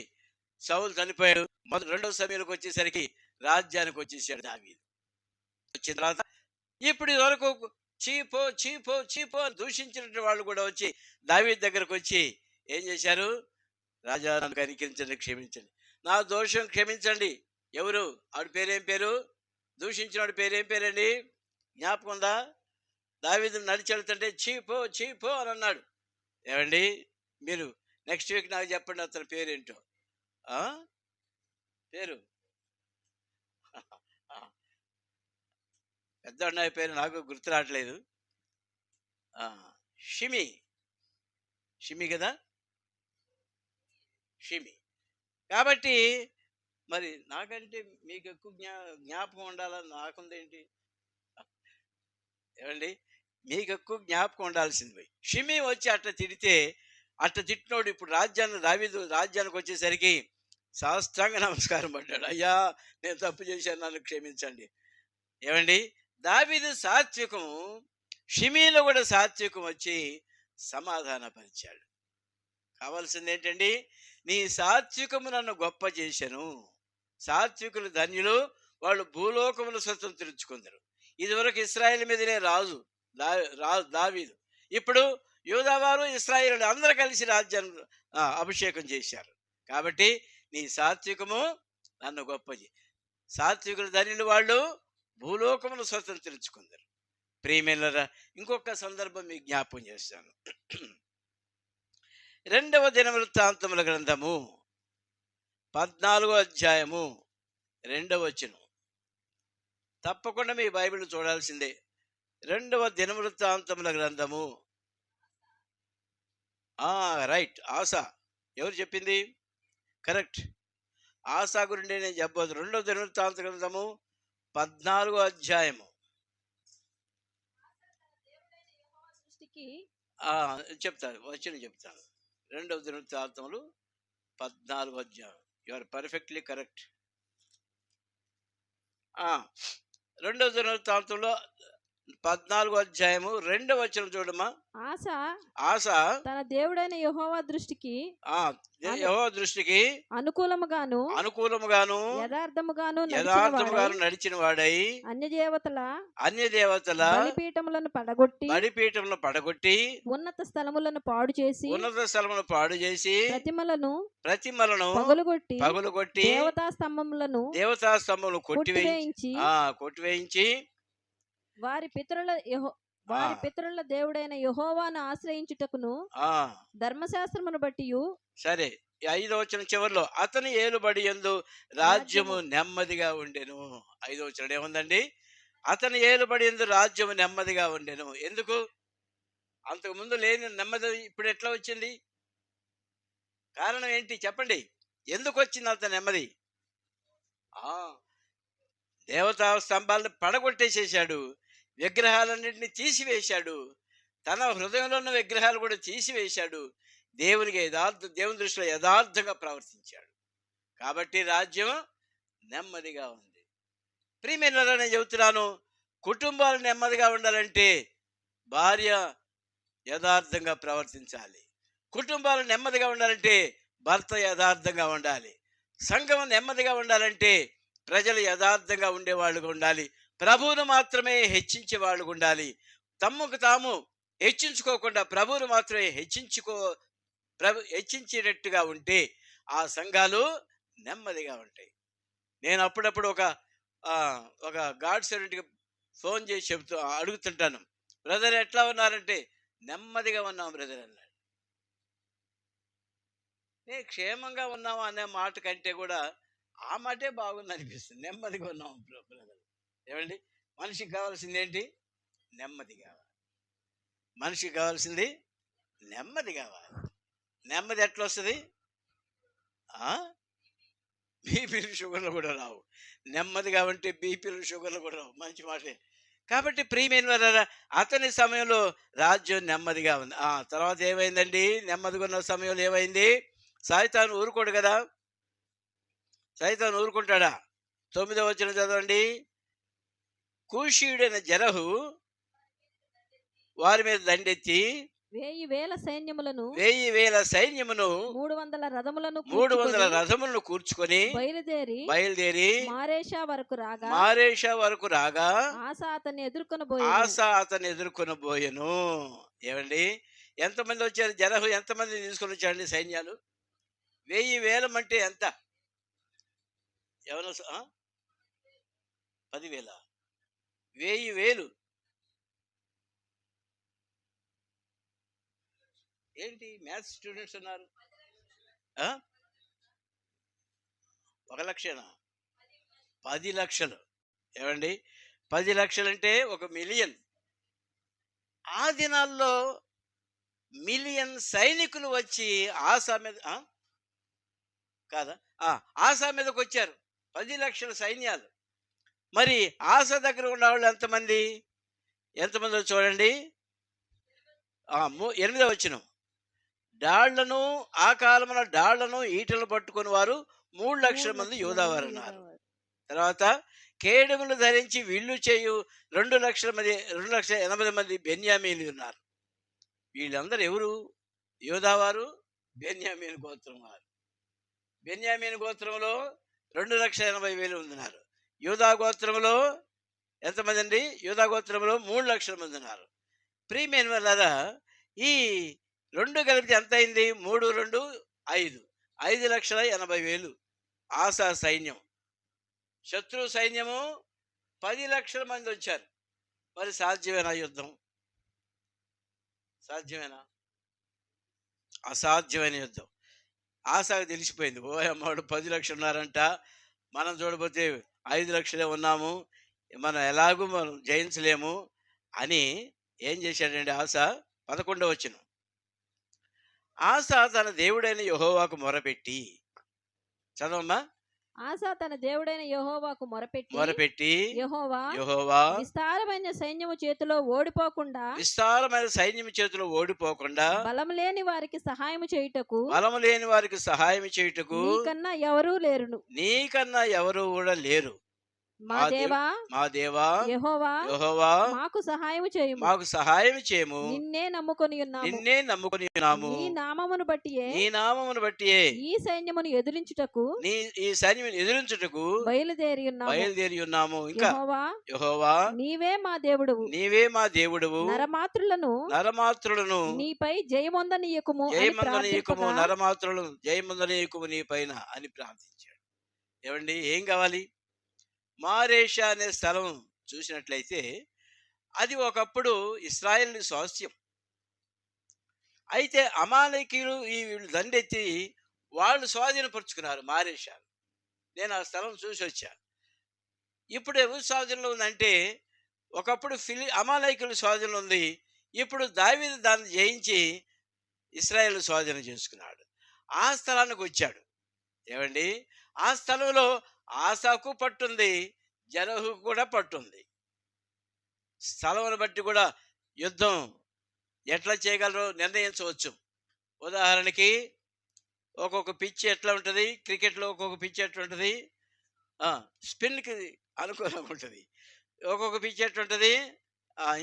సౌలు చనిపోయాడు. రెండో సమయంలోకి వచ్చేసరికి రాజ్యానికి వచ్చేసాడు దావీదు. వచ్చిన తర్వాత ఇప్పుడు వరకు చీపో చీపో చీపో అని దూషించినటువంటి వాళ్ళు కూడా వచ్చి దావీదు దగ్గరకు వచ్చి ఏం చేశారు? రాజా, నన్ను కనికరించండి, క్షమించండి, నా దోషం క్షమించండి. ఎవరు? ఆవిడ పేరేం పేరు? దూషించినవాడి పేరేం పేరండి? జ్ఞాపకం ఉందా? దావీదు నడిచి వెళ్తుంటే చీపో చీపో అని అన్నాడు. ఏమండి, మీరు నెక్స్ట్ వీక్ నాకు చెప్పండి అతని పేరేంటో. పేరు పెద్ద అన్నయ్య పేరు నాకు గుర్తు రావట్లేదు. షిమి, షిమి కదా, షిమి. కాబట్టి మరి నాకంటే మీకు ఎక్కువ జ్ఞాపకం ఉండాలని నాకుందేంటి? ఏమండి, మీకు ఎక్కువ జ్ఞాపకం ఉండాల్సింది. షిమి వచ్చి అట్లా తిడితే, అట్లా తిట్టినోడు ఇప్పుడు దావీదు రాజ్యానికి వచ్చేసరికి సాష్టాంగ నమస్కారం పడ్డాడు. అయ్యా, నేను తప్పు చేశాను, నన్ను క్షమించండి. ఏమండి, దావీదు సాత్వికం, షిమీలో కూడా సాత్వికం వచ్చి సమాధానపరిచాడు. కావాల్సింది ఏంటండి? నీ సాత్వికము నన్ను గొప్ప చేశాను. సాత్వికులు ధన్యులు, వాళ్ళు భూలోకమును స్వతంత్రించుకుందరు. ఇదివరకు ఇశ్రాయేలు మీదనే రాజు దావీదు. ఇప్పుడు యూదావారు, ఇశ్రాయేలు అందరూ కలిసి రాజ్యాన్ని అభిషేకం చేశారు. కాబట్టి నీ సాత్వికము నన్ను గొప్ప సాత్వికులు ధన్యులు, వాళ్ళు భూలోకమును స్వతంత్రించుకుందరు. ప్రియమైనరా, ఇంకొక సందర్భం మీకు జ్ఞాపకం చేస్తాను. 2వ దినవృత్తాంతముల గ్రంథము 14వ అధ్యాయము 2వ వచనం. తప్పకుండా మీ బైబిల్ చూడాల్సిందే. 2వ దినవృత్తాంతముల గ్రంథము. రైట్, ఆసా. ఎవరు చెప్పింది? కరెక్ట్, ఆసా గురించి నేను చెప్పబోదు. 2వ దినవృత్తాంత గ్రంథము 14వ అధ్యాయము. చెప్తాను, వచ్చిన చెప్తాను. 2వ దినవృత్తాంతములు 14వ అధ్యాయం. You are perfectly correct. 2వ దినవృత్తాంతంలో 14వ అధ్యాయము 2వ వచనం చూడమ్మా. ఆస తన దేవుడైన యెహోవా దృష్టికి అనుకూలముగాను యథార్థముగాను నడిచిన వాడై అన్య దేవతల బలిపీఠములను పడగొట్టి ఉన్నత స్థలములను పాడు చేసి ప్రతిమలను పగులుగొట్టి దేవతా స్తంభములను కొట్టివేయించి వారి పితరుల దేవుడైన యెహోవాను ఆశ్రయించుటకును ధర్మశాస్త్రమును బట్టి. సరే, 5వ వచనం చివరిలో అతని ఏలుబడి యందు రాజ్యము నెమ్మదిగా ఉండెను. 5వ వచనం ఏముందండి? అతని ఏలుబడి యందు రాజ్యము నెమ్మదిగా ఉండెను. ఎందుకు? అంతకు ముందు లేని నెమ్మది ఇప్పుడు ఎట్లా వచ్చింది? కారణం ఏంటి చెప్పండి? ఎందుకు వచ్చింది అంత నెమ్మది? దేవతా స్తంభాలను పడగొట్టేసేసాడు, విగ్రహాలన్నింటినీ తీసివేశాడు, తన హృదయంలో ఉన్న విగ్రహాలు కూడా తీసివేశాడు. దేవుని దృష్టిలో యథార్థంగా ప్రవర్తించాడు. కాబట్టి రాజ్యం నెమ్మదిగా ఉంది. ప్రియమైనవారా, నేను చెబుతున్నాను, కుటుంబాలు నెమ్మదిగా ఉండాలంటే భార్య యథార్థంగా ప్రవర్తించాలి. కుటుంబాలు నెమ్మదిగా ఉండాలంటే భర్త యథార్థంగా ఉండాలి. సంఘం నెమ్మదిగా ఉండాలంటే ప్రజలు యథార్థంగా ఉండేవాళ్ళుగా ఉండాలి. ప్రభువును మాత్రమే హెచ్చించే వాళ్ళుగా ఉండాలి. తమకు తాము హెచ్చించుకోకుండా ప్రభువును మాత్రమే హెచ్చించేటట్టుగా ఉంటే ఆ సంఘాలు నెమ్మదిగా ఉంటాయి. నేను అప్పుడప్పుడు ఒక గాడ్ సర్వెంట్కి ఫోన్ చేసి అడుగుతుంటాను, బ్రదర్ ఎట్లా ఉన్నారంటే, నెమ్మదిగా ఉన్నాం బ్రదర్ అన్నాడు. నేను క్షేమంగా ఉన్నాము అనే మాట కంటే కూడా ఆ మాటే బాగుంది అనిపిస్తుంది. నెమ్మదిగా ఉన్నాం బ్రదర్. ఏమండి, మనిషికి కావాల్సింది ఏంటి? నెమ్మది కావాలి. మనిషికి కావాల్సింది నెమ్మది కావాలి. నెమ్మది ఎట్లా వస్తుంది? బీపీలు షుగర్లు కూడా రావు. నెమ్మదిగా ఉంటే బీపీలు షుగర్లు కూడా రావు. మంచి మాటే. కాబట్టి ప్రియమైన వారా, అతని సమయంలో రాజ్యం నెమ్మదిగా ఉంది. తర్వాత ఏమైందండి? నెమ్మదిగా ఉన్న సమయంలో ఏమైంది? సైతాను ఊరుకోడు కదా. సైతాను ఊరుకుంటాడా? 9వ వచనం చదవండి. కూషీయుడైన జరహు వారి మీద దండెత్తి 1000 సైన్యములను 300 రథములను కూర్చుకొని బయలుదేరి మారేషా వరకు రాగా ఆసా అతన్ని ఎదుర్కొనబోయెను. ఏమండి, ఎంతమంది వచ్చారు? జరహు ఎంతమంది తీసుకొని వచ్చారండి సైన్యాలు? 1000 అంటే ఎంత? ఎవరు? 10,000. 1000 ఏంటి? మ్యాథ్స్ స్టూడెంట్స్ ఉన్నారు. 1 లక్షనా? 10 లక్షలు. ఏమండి, 10 లక్షలు అంటే 1 మిలియన్. ఆ దినాల్లో మిలియన్ సైనికులు వచ్చి ఆసా మీద కాదా ఆసా మీదకి వచ్చారు. 10 లక్షల సైన్యాలు. మరి ఆసా దగ్గర ఉన్న వాళ్ళు ఎంతమంది చూడండి. 8వ వచనం. డాళ్లను, ఆ కాలమున డాళ్లను ఈటలు పట్టుకుని వారు 3 లక్షల మంది యోధావారు ఉన్నారు. తర్వాత కేడములు ధరించి విల్లు చేయు 2,80,000 మంది బెన్యామీలు ఉన్నారు. వీళ్ళందరూ ఎవరు? యోధావారు, బెన్యామీను గోత్రం వారు. బెన్యామీను గోత్రంలో 2,80,000 ఉన్నారు. యూదా గోత్రంలో ఎంతమంది అండి? యూదా గోత్రంలో 3 లక్షల మంది ఉన్నారు. ప్రియమైన వాళ్ళారా, ఈ 2 కలిపితే ఎంత అయింది? 3, 2, 5. 5,80,000 ఆసా సైన్యం. శత్రు సైన్యము 10 లక్షల మంది వచ్చారు. మరి సాధ్యమేనా యుద్ధం? సాధ్యమేనా? అసాధ్యమైన యుద్ధం. ఆసాకు తెలిసిపోయింది. అమ్మాడు 10 లక్షలు ఉన్నారంట, మనం చూడబోతే 5 లక్షలే ఉన్నాము, మనం ఎలాగూ మనం జయించలేము అని ఏం చేశాడండి ఆసా? 11వ వచనం. ఆసా తన దేవుడైన యెహోవాకు మొరపెట్టి, చదవమ్మా. ఆసా తన దేవుడైన యెహోవాకు మొరపెట్టి యెహోవా విస్తారమైన సైన్యము చేతిలో ఓడిపోకుండా బలము లేని వారికి సహాయము చేయుటకు నీకన్నా ఎవరు కూడా లేరు. మా దేవా యెహోవా మాకు సహాయము చేయము. నిన్నే నమ్ముకొని ఉన్నాము. నీ నామమును బట్టియే ఈ సైన్యమును ఎదిరించుటకు బయలుదేరి ఉన్నాము. ఇంకా యెహోవా నీవే మా దేవుడవు. నరమాత్రులను నీపై జయమొందనీయకుము నీపైన అని ప్రార్థించాడు. ఏమండి, ఏం కావాలి? మారేషా అనే స్థలం చూసినట్లయితే అది ఒకప్పుడు ఇశ్రాయేలు స్వాస్థ్యం. అయితే అమాలేకీయులు వీళ్ళు దండెత్తి వాళ్ళు స్వాధీనపరుచుకున్నారు మారేషా. నేను ఆ స్థలం చూసి వచ్చాను. ఇప్పుడు ఎవరి స్వాధీనంలో ఉందంటే, ఒకప్పుడు అమాలేకీయుల స్వాధీనంలో ఉంది. ఇప్పుడు దావీదు దాన్ని జయించి ఇశ్రాయేలు స్వాధీనం చేసుకున్నాడు. ఆ స్థలానికి వచ్చాడు. ఏమండి, ఆ స్థలంలో ఆసాకు పట్టుంది, జరహు కూడా పట్టుంది. స్థలమును బట్టి కూడా యుద్ధం ఎట్లా చేయగలరో నిర్ణయించవచ్చు. ఉదాహరణకి ఒక్కొక్క పిచ్ ఎట్లా ఉంటుంది, క్రికెట్లో ఒక్కొక్క పిచ్ ఎట్లా ఉంటుంది, స్పిన్కి అనుకూలంగా ఉంటుంది. ఒక్కొక్క పిచ్ ఎట్లా ఉంటుంది,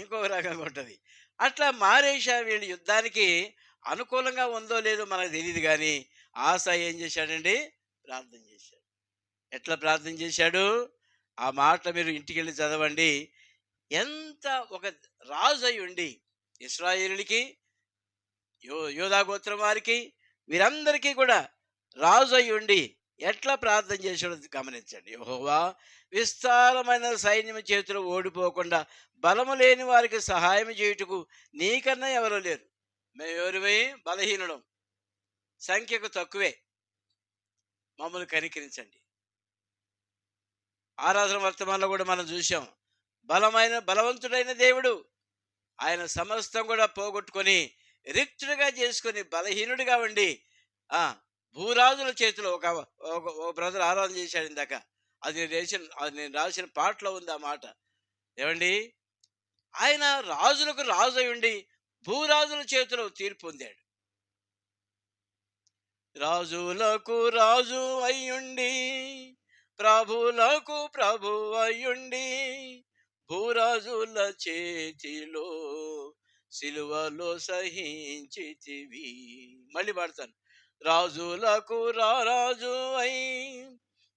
ఇంకొక రకంగా ఉంటుంది. అట్లా మారేషా వీళ్ళ యుద్ధానికి అనుకూలంగా ఉందో లేదో మనకు తెలియదు. కానీ ఆసా ఏం చేశాడండి? ప్రార్థన చేశాడు. ఎట్లా ప్రార్థన చేశాడు? ఆ మాట మీరు ఇంటికి వెళ్ళి చదవండి. ఎంత ఒక రాజు అయి ఉండి ఇశ్రాయేలుకి, యోధా గోత్రం వారికి, వీరందరికీ కూడా రాజు అయి ఉండి ఎట్లా ప్రార్థన చేసాడో గమనించండి. యెహోవా విస్తారమైన సైన్యం చేతిలో ఓడిపోకుండా బలము లేని వారికి సహాయం చేయుటకు నీకన్నా ఎవరు లేరు. మేము ఎవరిమే? బలహీనుడం, సంఖ్యకు తక్కువే, మమ్మల్ని కనికరించండి. ఆరాధన వర్తమానంలో కూడా మనం చూసాం. బలవంతుడైన దేవుడు ఆయన సమస్తం కూడా పోగొట్టుకొని రిక్తుడిగా చేసుకొని బలహీనుడిగా ఉండి భూరాజుల చేతిలో ఒక ఒక బ్రదర్ ఆరాధన చేశాడు ఇందాక. అది నేను రాసిన పాటలో ఉంది ఆ మాట. ఏమండి, ఆయన రాజులకు రాజు అయ్యుండి భూరాజుల చేతిలో తీర్పు పొందాడు. రాజులకు రాజు అయ్యుండి ప్రభులకు ప్రభు అయ్యుండి భూరాజుల చేతిలో సిలువలో సహించితివి. మళ్ళీ పాడతాను. రాజులకు రాజు అయి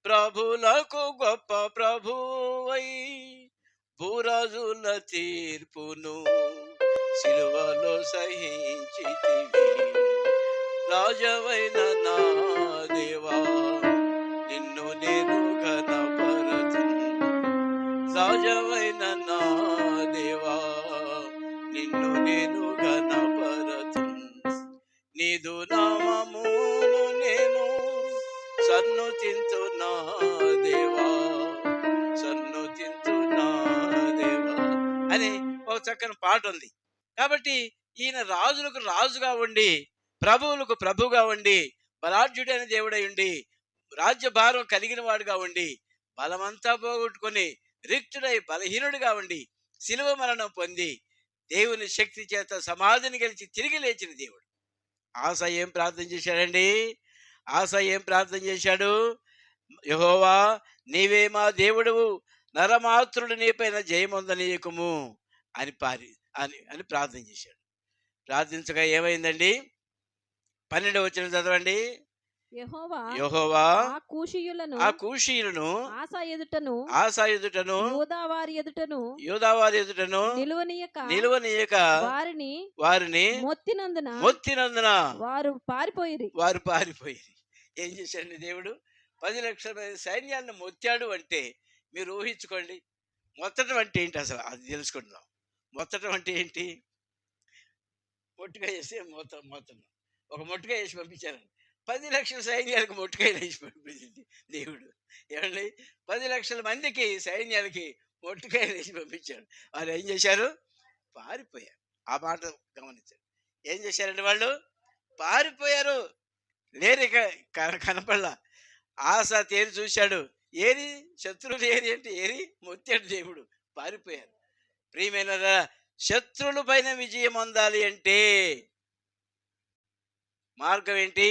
ప్రభులకు గొప్ప ప్రభువై భూరాజుల తీర్పును సిలువలో సహించితివి. రాజవైన నా దేవా నిన్ను నేను ఘనపరతును. రాజవైన నా దేవా నిన్ను నేను ఘనపరతును. నీదు నామమును నేను సన్నుతింతు నా దేవా, సన్నుతింతు నా దేవా అని ఒక చక్కని పాట ఉంది. కాబట్టి ఈయన రాజులకు రాజుగా ఉండి ప్రభువులకు ప్రభువుగా ఉండి బలాఢ్యుడైన దేవుడై ఉండి రాజ్యభారం కలిగిన వాడుగా ఉండి బలమంతా పోగొట్టుకొని రిక్తుడై బలహీనుడిగా ఉండి శిలువ మరణం పొంది దేవుని శక్తి చేత సమాధిని గెలిచి తిరిగి లేచిన దేవుడు. ఆస ఏం ప్రార్థన చేశాడండి? ఆస ఏం ప్రార్థన చేశాడు? యెహోవా నీవే మా దేవుడువు, నరమాత్రుడు నీపైన జయమొందనీయకుము అని అని ప్రార్థన చేశాడు. ప్రార్థించగా ఏమైందండి? 12వ వచనం చదవండి. యెహోవా ఆ కూషీయులను ఆసా ఎదుటను యూదావారి ఎదుటను నిలువనీయక వారిని మొత్తినందున వారు పారిపోయి. ఏం చేశాడండి దేవుడు? 10 లక్షల మంది సైన్యాన్ని మొత్తాడు అంటే మీరు ఊహించుకోండి. మొత్తటం అంటే ఏంటి అసలు? అది తెలుసుకుంటున్నాం. మొత్తటం అంటే ఏంటి? మొట్టుగా చేసి మొత్తం ఒక మొట్టుగా వేసి పంపించారు. 10 లక్షల సైన్యాలకు మొట్టుకాయలు వేసి పంపించింది దేవుడు. ఏమండి, 10 లక్షల మందికి సైన్యానికి మొట్టుకాయలు వేసి పంపించాడు. వాళ్ళు ఏం చేశారు? పారిపోయారు. ఆ మాట గమనించారు. ఏం చేశారండి? వాళ్ళు పారిపోయారు. లేరు, ఇక కనపడలా. ఆశ తేరి చూశాడు. ఏరి శత్రువులు ఏరి అంటే ఏరి మొత్తాడు దేవుడు. పారిపోయారు. ప్రియమైన శత్రువుల పైన విజయం పొందాలి అంటే మార్గం ఏంటి?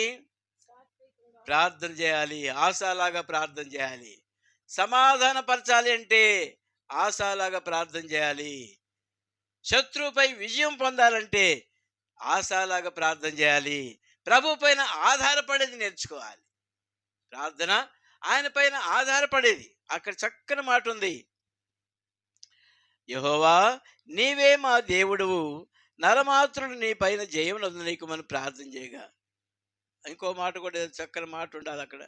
ప్రార్థన చేయాలి. ఆశాలాగా ప్రార్థన చేయాలి. సమాధానపరచాలి అంటే ఆశాలాగా ప్రార్థన చేయాలి. శత్రువుపై విజయం పొందాలంటే ఆశాలాగా ప్రార్థన చేయాలి. ప్రభు పైన ఆధారపడేది నేర్చుకోవాలి. ప్రార్థన ఆయన పైన ఆధారపడేది. అక్కడ చక్కని మాట ఉంది. యెహోవా నీవే మా దేవుడువు, నరమాత్రుడు నీ పైన జయమునందు నీకు మనం ప్రార్థన చేయగా. ఇంకో మాట కూడా చక్కని మాట ఉండాలి అక్కడ.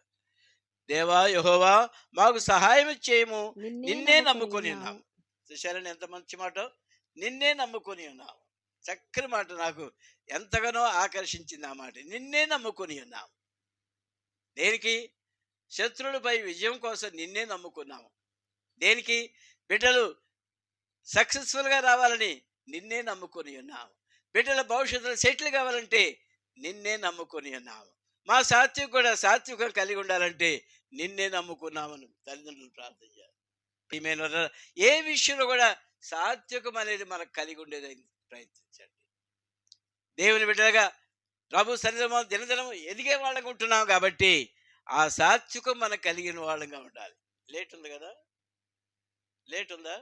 దేవా యెహోవా మాకు సహాయం చేయము, నిన్నే నమ్ముకొని ఉన్నాము. చూశారని ఎంత మంచి మాట. నిన్నే నమ్ముకొని ఉన్నాము. చక్కని మాట. నాకు ఎంతగానో ఆకర్షించింది ఆ మాట. నిన్నే నమ్ముకొని ఉన్నాము. దేనికి? శత్రువులపై విజయం కోసం నిన్నే నమ్ముకున్నాము. దేనికి? బిడ్డలు సక్సెస్ఫుల్గా రావాలని నిన్నే నమ్ముకొని ఉన్నాము. బిడ్డల భవిష్యత్తులో సెటిల్ కావాలంటే నిన్నే నమ్ముకొని ఉన్నాము. మా సాత్విక కూడా సాత్వికం కలిగి ఉండాలంటే నిన్నే నమ్ముకున్నామని తల్లిదండ్రులు ప్రార్థన చేయాలి. ఏ విషయంలో కూడా సాత్వికం అనేది మనకు కలిగి ఉండేదని ప్రయత్నించండి. దేవుని బిడ్డలుగా ప్రభు సన్నిధిలో దినదినం ఎదిగే వాళ్ళగా ఉంటున్నాం కాబట్టి ఆ సాత్వికం మనకు కలిగిన వాళ్ళంగా ఉండాలి. లేట్ ఉంది కదా? లేట్ ఉందా?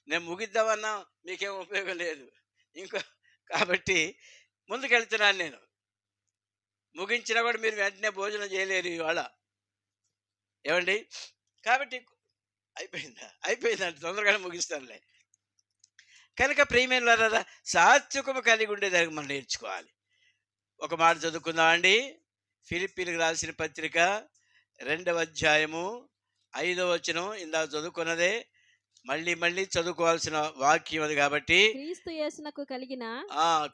నేను ముగిద్దామన్నా మీకేం ఉపయోగం లేదు ఇంకా. కాబట్టి ముందుకెళ్తున్నాను నేను. ముగించినా కూడా మీరు వెంటనే భోజనం చేయలేరు ఇవాళ. ఏమండి? కాబట్టి అయిపోయిందంటే తొందరగానే ముగిస్తానులే. కనుక ప్రియమైన వారా సాత్వికము కలిగి ఉండేదానికి మనం నేర్చుకోవాలి. ఒక మాట చదువుకుందామండి. ఫిలిప్పీలకు రాసిన పత్రిక 2వ అధ్యాయము 5వ వచనం. ఇందాక చదువుకున్నదే మళ్ళీ చదువుకోవాల్సిన వాక్యం అది. కాబట్టి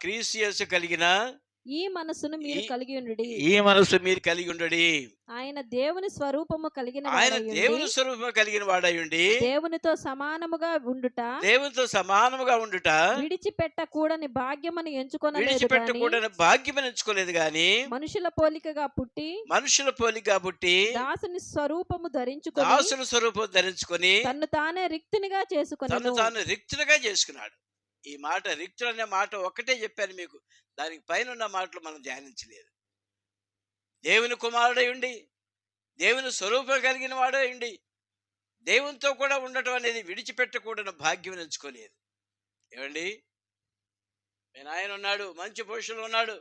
క్రీస్తు యేసు కలిగిన ఈ మనసును మీరు కలిగి ఉండుడి. ఈ మనసు మీరు కలిగి ఉండడి. ఆయన దేవుని స్వరూపము కలిగిన ఆయన వాడై ఉండి, దేవుని స్వరూపం కలిగిన వాడయుండి దేవునితో సమానముగా ఉండుట దేవునితో సమానముగా ఉండుట విడిచిపెట్టకూడని భాగ్యమని ఎంచుకొనలేదు గాని, విడిచిపెట్టకూడని భాగ్యం ఎంచుకోలేదు గాని మనుషుల పోలికగా పుట్టి మనుషుల పోలిక కాబట్టి దాసుని స్వరూపము ధరించుకొని దాసుల స్వరూపం ధరించుకొని తన్ను తానే రిక్తునిగా తను చేసుకొనెను. తాను రిక్తులుగా చేసుకున్నాడు. ఈ మాట రిక్తులు అనే మాట ఒక్కటే చెప్పాను మీకు. దానికి పైన ఉన్న మాటలు మనం ధ్యానించలేదు. దేవుని కుమారుడై ఉండి దేవుని స్వరూపం కలిగిన వాడై ఉండి దేవునితో కూడా ఉండటం అనేది విడిచిపెట్టకూడని భాగ్యం ఎంచుకోలేదు. ఏమండి, మీ నాయన ఉన్నాడు, మంచి పొజిషన్లో ఉన్నాడు,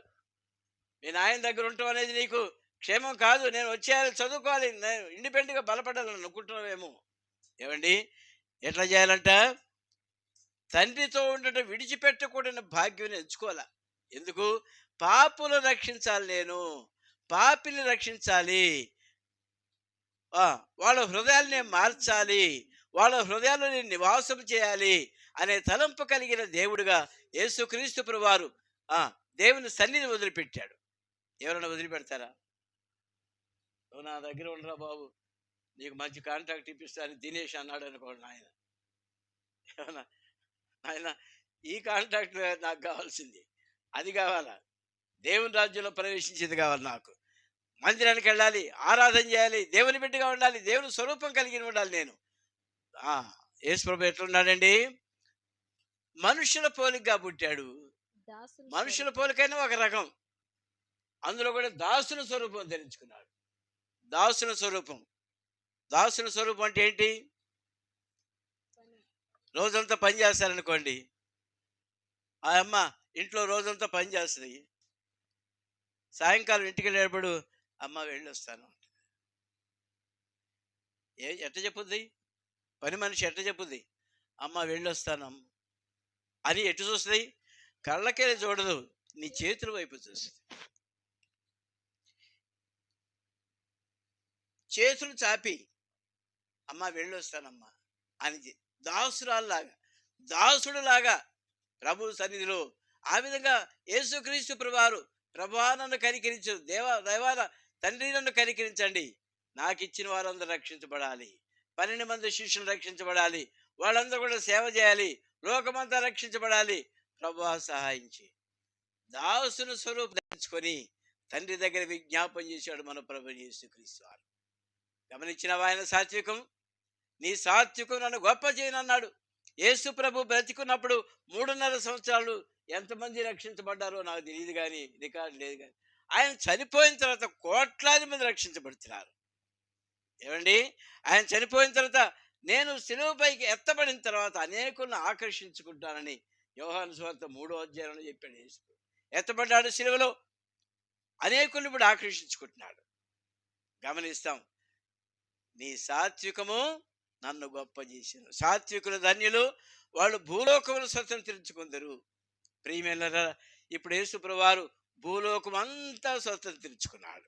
మీ నాయన దగ్గర ఉండటం అనేది నీకు క్షేమం కాదు, నేను వచ్చేయాలి, చదువుకోవాలి, నేను ఇండిపెండెంట్గా బలపడాలని అనుకుంటున్నావేమో. ఏమండి, ఎట్లా చేయాలంట? తండ్రితో ఉండటం విడిచిపెట్టకూడని భాగ్యం ఎంచుకోవాలా. ఎందుకు? పాపులు రక్షించాలి, నేను పాపిని రక్షించాలి, వాళ్ళ హృదయాల్ని మార్చాలి, వాళ్ళ హృదయాల్లో నేను నివాసం చేయాలి అనే తలంపు కలిగిన దేవుడుగా యేసుక్రీస్తు ప్రభువారు దేవుని సన్నిధిని వదిలిపెట్టాడు. ఎవరైనా వదిలిపెడతారా? నువ్వు నా దగ్గర ఉండరా బాబు, నీకు మంచి కాంట్రాక్ట్ ఇప్పిస్తాను దినేష్ అన్నాడు అనుకోండి. ఆయన ఈ కాంట్రాక్ట్ నాకు కావాల్సింది, అది కావాలా, దేవుని రాజ్యంలో ప్రవేశించేది కావాలి, నాకు మందిరానికి వెళ్ళాలి, ఆరాధన చేయాలి, దేవుని బిడ్డగా ఉండాలి, దేవుని స్వరూపం కలిగి ఉండాలి. నేను యేసు ప్రభు ఎట్లున్నాడండి? మనుషుల పోలికగా పుట్టాడు. మనుషుల పోలికైనా ఒక రకం, అందులో కూడా దాసుని స్వరూపం ధరించుకున్నాడు. దాసుని స్వరూపం. దాసుని స్వరూపం అంటే ఏంటి? రోజంతా పని చేస్తారనుకోండి, ఆ అమ్మ ఇంట్లో రోజంతా పని చేస్తుంది, సాయంకాలం ఇంటికి వెళ్ళేటప్పుడు అమ్మ వెళ్ళొస్తాను ఎట్ట చెప్పుద్ది? పని మనిషి ఎట్ట చెప్పుద్ది? అమ్మ వెళ్ళొస్తానమ్మ అని ఎటు చూస్తుంది? కళ్ళకెళ్ళి చూడదు, నీ చేతుల వైపు చూస్తుంది. చేతులు చాపి అమ్మ వెళ్ళొస్తానమ్మా అని దాసురాల్లాగా, దాసుడులాగా ప్రభు సన్నిధిలో ఆ విధంగా యేసుక్రీస్తు ప్రభువారు, ప్రభువా నన్ను కనికరించు, దేవాల తండ్రి నన్ను కనికరించండి, నాకు ఇచ్చిన వారందరూ రక్షించబడాలి, 12 మంది శిష్యులు రక్షించబడాలి, వాళ్ళందరూ కూడా సేవ చేయాలి, లోకమంతా రక్షించబడాలి, ప్రభువా సహాయించి దాసుని స్వరూపం ధరించుకొని తండ్రి దగ్గర విజ్ఞాపన చేశాడు మన ప్రభు యేసుక్రీస్తు వారు. గమనించిన ఆయన సాత్వికం, నీ సాత్వికం నన్ను గొప్ప చేయనన్నాడు. యేసు ప్రభు బ్రతికున్నప్పుడు 3.5 సంవత్సరాలు ఎంతమంది రక్షించబడ్డారో నాకు తెలియదు, కానీ రికార్డు లేదు. కానీ ఆయన చనిపోయిన తర్వాత కోట్లాది మంది రక్షించబడుతున్నారు. ఏమండి, ఆయన చనిపోయిన తర్వాత నేను శిలువపైకి ఎత్తబడిన తర్వాత అనేకులను ఆకర్షించుకుంటానని యోహాను సువార్త 3వ అధ్యాయంలో చెప్పాడు. యేసు ఎత్తబడ్డాడు శిలువలో, అనేకులను ఇప్పుడు ఆకర్షించుకుంటున్నాడు. గమనిస్తాం, నీ సాత్వికము నన్ను గొప్ప చేశాను. సాత్వికులు ధన్యులు, వాళ్ళు భూలోకమును స్వతంత్రించుకుందరు. ప్రియమైన ఇప్పుడు యేసు ప్రభువారు భూలోకం అంతా స్వతంత్రించుకున్నాడు.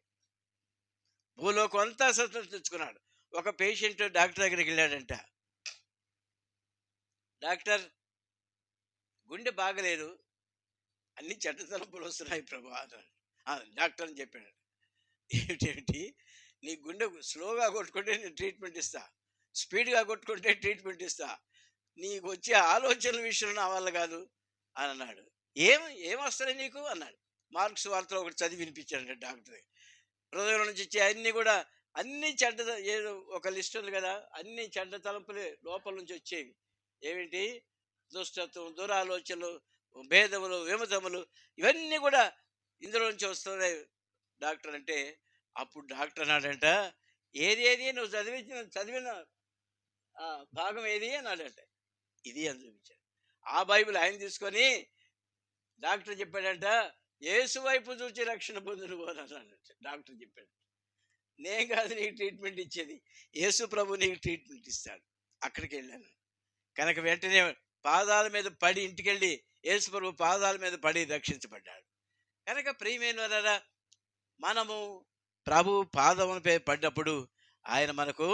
భూలోకం అంతా స్వతంత్రించుకున్నాడు. ఒక పేషెంట్ డాక్టర్ దగ్గరికి వెళ్ళాడంట. డాక్టర్, గుండె బాగలేదు, అన్ని చెడ్డ తలంపులు వస్తున్నాయి ప్రభు అన్నాడు. డాక్టర్ అని చెప్పాడు. ఏమిటి? నీ గుండె స్లోగా కొట్టుకుంటే నేను ట్రీట్మెంట్ ఇస్తా, స్పీడ్గా కొట్టుకుంటే ట్రీట్మెంట్ ఇస్తా, నీకు వచ్చే ఆలోచనల విషయంలో నా వల్ల కాదు అని అన్నాడు. ఏమొస్తాయి నీకు అన్నాడు. మార్క్స్ వార్తలో ఒకటి చదివి వినిపించాడంట డాక్టర్. హృదయం నుంచి వచ్చే అన్నీ కూడా, అన్ని చెడ్డ, ఏదో ఒక లిస్ట్ ఉంది కదా, అన్ని చెడ్డ తలంపులే లోపల నుంచి వచ్చేవి. ఏమిటి? దుష్టత్వం, దురాలోచనలు, భేదములు, విమతములు, ఇవన్నీ కూడా ఇందులో నుంచి వస్తున్నాయి డాక్టర్ అంటే. అప్పుడు డాక్టర్ అన్నాడంట, ఏది నువ్వు చదివిన భాగం ఏది అన్నాడంట. ఇది అని చూపించాడు. ఆ బైబిల్ ఆయన తీసుకొని డాక్టర్ చెప్పాడంట, యేసు వైపు చూచి రక్షణ పొందును అని అన్నాడంట. డాక్టర్ చెప్పాడు, నేను కాదు నీకు ట్రీట్మెంట్ ఇచ్చేది, యేసు ప్రభు నీకు ట్రీట్మెంట్ ఇస్తాడు. అక్కడికి వెళ్ళాను కనుక వెంటనే పాదాల మీద పడి, ఇంటికెళ్ళి యేసు ప్రభు పాదాల మీద పడి రక్షించబడ్డాడు. కనుక ప్రియమైన మనము ప్రభు పాదములపై పడ్డప్పుడు ఆయన మనకు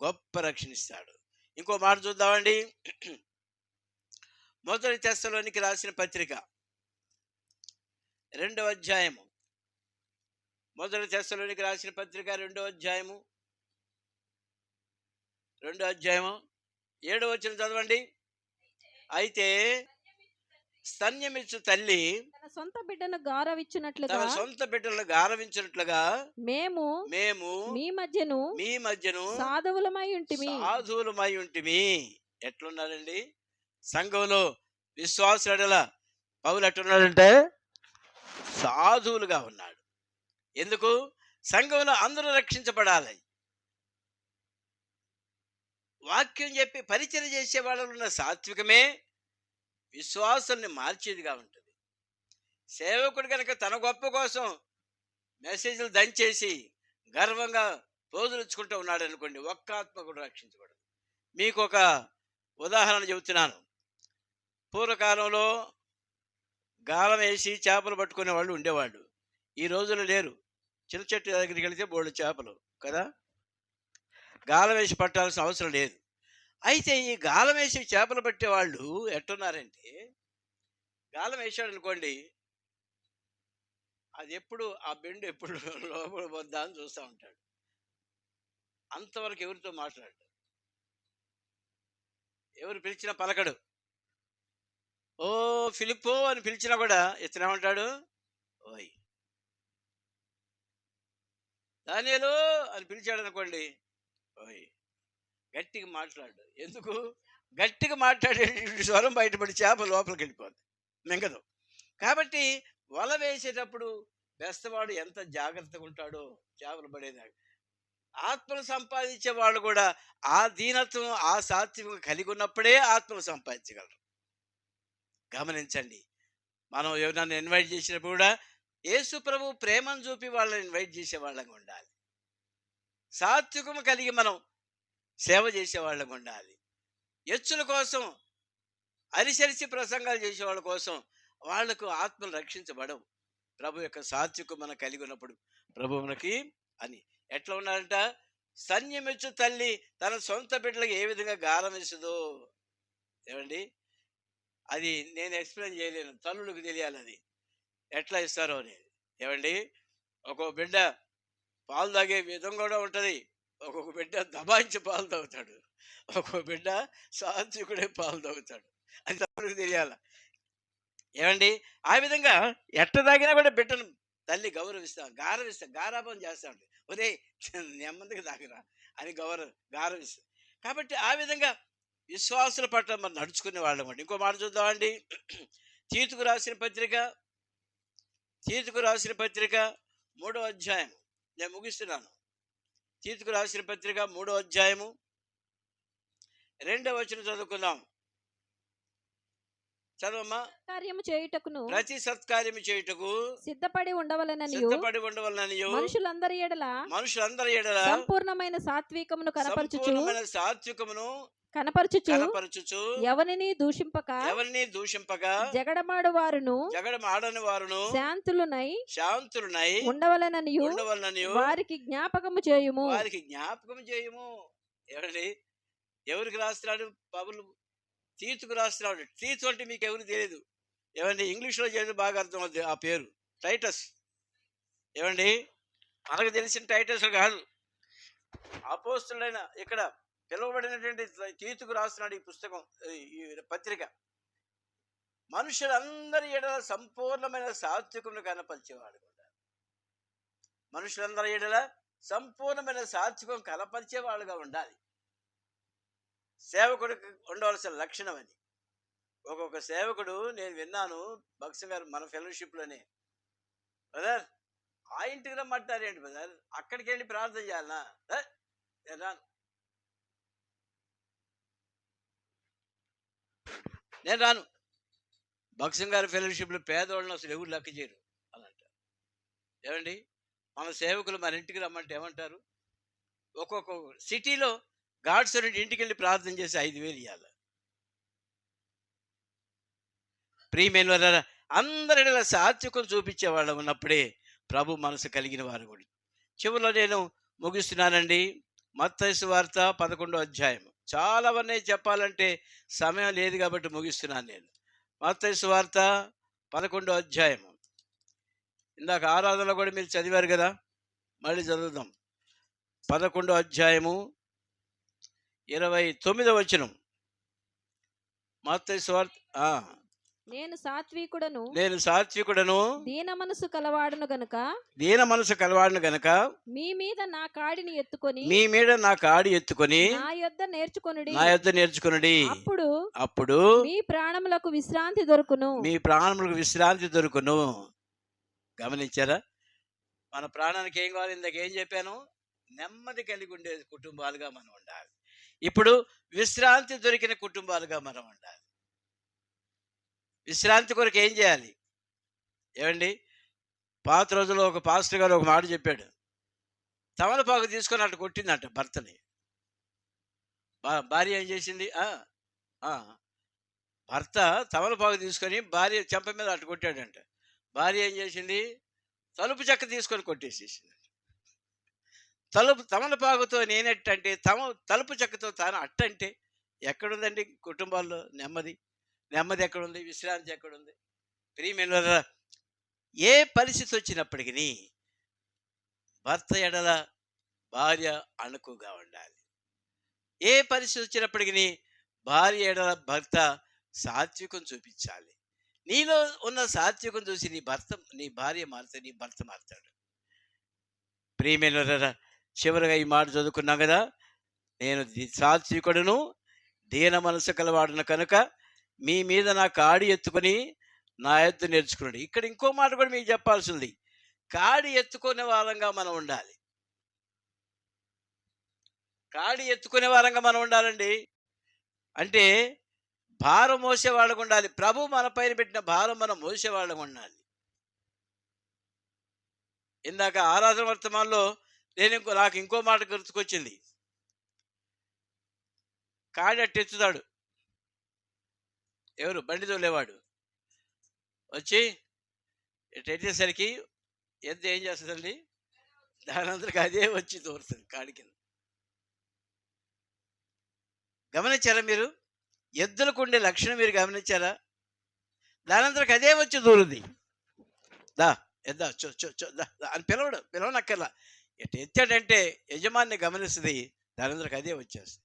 గొప్ప రక్షణ ఇస్తాడు. ఇంకో మాట చూద్దామండి. 1 తెస్సలోనికి రాసిన పత్రిక రెండవ అధ్యాయము, మొదటి తెస్సలోనికి రాసిన పత్రిక రెండవ అధ్యాయము 7వ వచనం చదవండి. అయితే స్తన్యమిచ్చు తల్లి తన సొంత బిడ్డను గౌరవించినట్లుగా తన సొంత బిడ్డలను గారవించినట్లుగా మేము మేము మీ మధ్యను మీ మధ్యను సాధువులమై ఉంటిమి. సాధువులమై ఉంటిమి. ఎట్లున్నారండి సంఘంలో విశ్వాసుల పౌలు ఎట్లున్నాడంటే సాధువులుగా ఉన్నాడు. ఎందుకు? సంఘంలో అందరూ రక్షించబడాలి. వాక్యం చెప్పి పరిచయం చేసే వాళ్ళలో ఉన్న సాత్వికమే విశ్వాసాన్ని మార్చేదిగా ఉంటుంది. సేవకుడు కనుక తన గొప్ప కోసం మెసేజ్లు దంచేసి గర్వంగా పోజులుచ్చుకుంటూ ఉన్నాడు అనుకోండి, ఒక్క ఆత్మ కూడా రక్షించబడదు. మీకు ఒక ఉదాహరణ చెబుతున్నాను. పూర్వకాలంలో గాలం వేసి చేపలు పట్టుకునే వాళ్ళు ఉండేవాళ్ళు. ఈ రోజుల్లో లేరు. చిన్న చెట్టు దగ్గరికి వెళితే బోళ్ళు చేపలు కదా, గాలం వేసి పట్టాల్సిన అవసరం లేదు. అయితే ఈ గాలం వేసి చేపలు పట్టే వాళ్ళు ఎట్టున్నారంటే, గాలం వేసాడు అనుకోండి, అది ఎప్పుడు ఆ బెండు ఎప్పుడు లోపల వద్దా అని చూస్తూ ఉంటాడు. అంతవరకు ఎవరితో మాట్లాడు, ఎవరు పిలిచినా పలకడు. ఓ ఫిలిప్పో అని పిలిచినా కూడా ఇతనేమంటాడు, ఓయ్. దానియేలు అని పిలిచాడు అనుకోండి, ఓయ్. గట్టిగా మాట్లాడు. ఎందుకు? గట్టిగా మాట్లాడే స్వరం బయటపడి చేప లోపలికి వెళ్ళిపోద్ది, మింగదు. కాబట్టి వల వేసేటప్పుడు బెస్తవాడు ఎంత జాగ్రత్తగా ఉంటాడో చేపలు పడేదాకా. ఆత్మను సంపాదించే వాళ్ళు కూడా ఆ దీనత్వం, ఆ సాత్వికం కలిగి ఉన్నప్పుడే ఆత్మను సంపాదించగలరు. గమనించండి. మనం ఎవరినైనా ఇన్వైట్ చేసినప్పుడు కూడా యేసు ప్రభు ప్రేమను చూపి వాళ్ళని ఇన్వైట్ చేసే వాళ్ళగా ఉండాలి. సాత్వికము కలిగి మనం సేవ చేసే వాళ్ళగా ఉండాలి. ఎచ్చుల కోసం అరిసరిసి ప్రసంగాలు చేసే వాళ్ళ కోసం వాళ్లకు ఆత్మలు రక్షించబడవు. ప్రభు యొక్క సాత్వికం మనం కలిగి ఉన్నప్పుడు ప్రభు మనకి అని ఎట్లా ఉన్నారంట, సన్యమిచ్చు తల్లి తన సొంత బిడ్డలకు ఏ విధంగా గాలం వేస్తుందో. ఏమండి, అది నేను ఎక్స్ప్లెయిన్ చేయలేను, తల్లులకు తెలియాలి అది ఎట్లా ఇస్తారో అనేది. ఏమండి, ఒక్కొక్క బిడ్డ పాలు తాగే విధం కూడా ఉంటుంది. ఒక్కొక్క బిడ్డ దబాయించి పాలు తాగుతాడు, ఒక్కొక్క బిడ్డ సాత్వికుడే పాలు తాగుతాడు. అది తల్లులకు తెలియాల. ఏమండి, ఆ విధంగా ఎట్ట తాగినా కూడా బిడ్డను తల్లి గారవిస్తా గారాభం చేస్తా ఉంటుంది. ఒరే నెమ్మదిగా తాగిరా అని గారవిస్తా. కాబట్టి ఆ విధంగా విశ్వాసుల పట్ల మనం నడుచుకునే వాళ్ళం అండి. ఇంకో మాట చూద్దామండి. తీతుకు రాసిన పత్రిక 3వ అధ్యాయం, నేను ముగిస్తున్నాను. తీతుకు రాసిన పత్రిక 3వ అధ్యాయము 2వ వచనం చదువుకుందాం. చదవమ్మా. కార్యము చేయుటకును ప్రతి సత్కార్యము చేయుటకు సిద్ధపడి ఉండవలెననియు మనుషులందరి ఎడల సంపూర్ణమైన సాత్వికమును కనపరచుచు ఎవరిని దూషింపక జగడమాడు వారును శాంతులునై ఉండవలెననియు వారికి జ్ఞాపకము చేయుము. ఎవరికి రాస్తున్నాడు పౌలు? తీతుకు రాస్తున్నాడు. తీతు అంటే మీకు ఎవరు తెలియదు. ఏమండి, ఇంగ్లీష్లో చేసి బాగా అర్థం అవుతుంది ఆ పేరు, టైటస్. ఏమండి, మనకు తెలిసిన టైటస్ కాదు, అపోస్తులైన ఇక్కడ పిలువబడినటువంటి తీతుకు రాస్తున్నాడు ఈ పుస్తకం, ఈ పత్రిక. మనుషులందరి ఎడల సంపూర్ణమైన సాత్వికమును కనపరిచేవాడు కూడా. మనుషులందరి ఎడల సంపూర్ణమైన సాత్వికం కనపరిచేవాళ్ళుగా ఉండాలి. సేవకుడికి ఉండవలసిన లక్షణం అది. ఒక్కొక్క సేవకుడు, నేను విన్నాను భక్త గారు మన ఫెలోషిప్లోనే, బ్రదర్ ఆ ఇంటికి రమ్మంటారేంటి బ్రదర్, అక్కడికి వెళ్ళి ప్రార్థన చేయాలనా? నేను రాను. భక్త గారి ఫెలోషిప్లో పేదవాళ్ళని అసలు ఎవరు లెక్క చేయరు అని అంటారు. ఏమండి, మన సేవకులు మన ఇంటికి రమ్మంటే ఏమంటారు? ఒక్కొక్క సిటీలో గాడ్స్ ఇంటికి వెళ్ళి ప్రార్థన చేసి 5,000 ఇవ్వాలి. ప్రియమైన వారా, అందరిలో సాత్వికం చూపించే వాళ్ళు ఉన్నప్పుడే ప్రభు మనసు కలిగిన వారు కూడా. చివరిలో నేను ముగిస్తున్నానండి. మత్తయి సువార్త 11వ అధ్యాయం. చాలావన్నీ చెప్పాలంటే సమయం లేదు కాబట్టి ముగిస్తున్నాను నేను. మత్తయి సువార్త 11వ అధ్యాయము ఇందాక ఆరాధనలో కూడా మీరు చదివారు కదా, మళ్ళీ చదువుదాం. 11వ అధ్యాయము 29వ వచనం. మత్తయి సువార్త. నేను సాత్వికుడను నేను సాత్వికుడను దీన మనసు కలవాడును గనుక దీన మనసు కలవాడును గనక మీ మీద నా కాడిని ఎత్తుకొని మీ మీద నా కాడి ఎత్తుకొని నా యొద్ద నేర్చుకొనుడి. నా యొద్ద నేర్చుకొనుడి. అప్పుడు మీ ప్రాణములకు విశ్రాంతి దొరుకును. మీ ప్రాణములకు విశ్రాంతి దొరుకును. గమనించారా? మన ప్రాణానికి ఏం కావాలి? ఇందాక ఏం చెప్పాను? నెమ్మది కలిగి ఉండే కుటుంబాలుగా మనం ఉండాలి. ఇప్పుడు విశ్రాంతి దొరికిన కుటుంబాలుగా మనం ఉండాలి. విశ్రాంతి కొరకు ఏం చేయాలి? ఏమండి, పాత రోజుల్లో ఒక పాస్టర్ గారు ఒక మాట చెప్పాడు. తమలపాకు తీసుకొని అటు కొట్టిందంట భర్తని. భార్య ఏం చేసింది? భర్త తమలపాకు తీసుకొని భార్య చెంప మీద అటు కొట్టాడంట. భార్య ఏం చేసింది? తలుపు చెక్క తీసుకొని కొట్టేసేసింది. తమలపాకుతో నేనెట్టంటే తలుపు చెక్కతో తాను అట్టంటే ఎక్కడుందండి కుటుంబాల్లో నెమ్మది? నెమ్మది ఎక్కడుంది? విశ్రాంతి ఎక్కడుంది? ప్రియమైనవారా, ఏ పరిస్థితి వచ్చినప్పటికీ భర్త ఎడల భార్య అణుకుగా ఉండాలి. ఏ పరిస్థితి వచ్చినప్పటికీ భార్య ఎడల భర్త సాత్వికం చూపించాలి. నీలో ఉన్న సాత్వికం చూసి నీ భార్య మారుతాడు, నీ భర్త మారుతాడు. ప్రియమైనవారా, చివరిగా ఈ మాట చదువుకున్నాం కదా, నేను సాత్వికుడును దీన మనసు కలవాడును కనుక మీ మీద నా కాడి ఎత్తుకొని నా ఎత్తు నేర్చుకున్నాడు. ఇక్కడ ఇంకో మాట కూడా మీకు చెప్పాల్సింది. కాడి ఎత్తుకునే వారంగా మనం ఉండాలి. కాడి ఎత్తుకునే వారంగా మనం ఉండాలండి. అంటే భారం మోసేవాళ్ళగా ఉండాలి. ప్రభు మన పైన పెట్టిన భారం మనం మోసేవాళ్ళగా ఉండాలి. ఇందాక ఆరాధన వర్తమానంలో నాకు ఇంకో మాట గుర్తుకొచ్చింది. కాడి అట్టెత్తుతాడు. ఎవరు? బండి తోలేవాడు వచ్చి ఎట్టేసరికి ఎంత ఏం చేస్తుందండి? దానంతరికి అదే వచ్చి తోరుతుంది కాడి కింద. గమనించారా మీరు? ఎద్దులకు ఉండే లక్షణం మీరు గమనించారా? దానంతరికి అదే వచ్చి దూరుది. దా ఎద్దా చో చో చో దా అని పిలవనక్కర్లా. ఎత్తాడంటే యజమాన్ని గమనిస్తుంది, దానంతరికి అదే వచ్చేస్తుంది.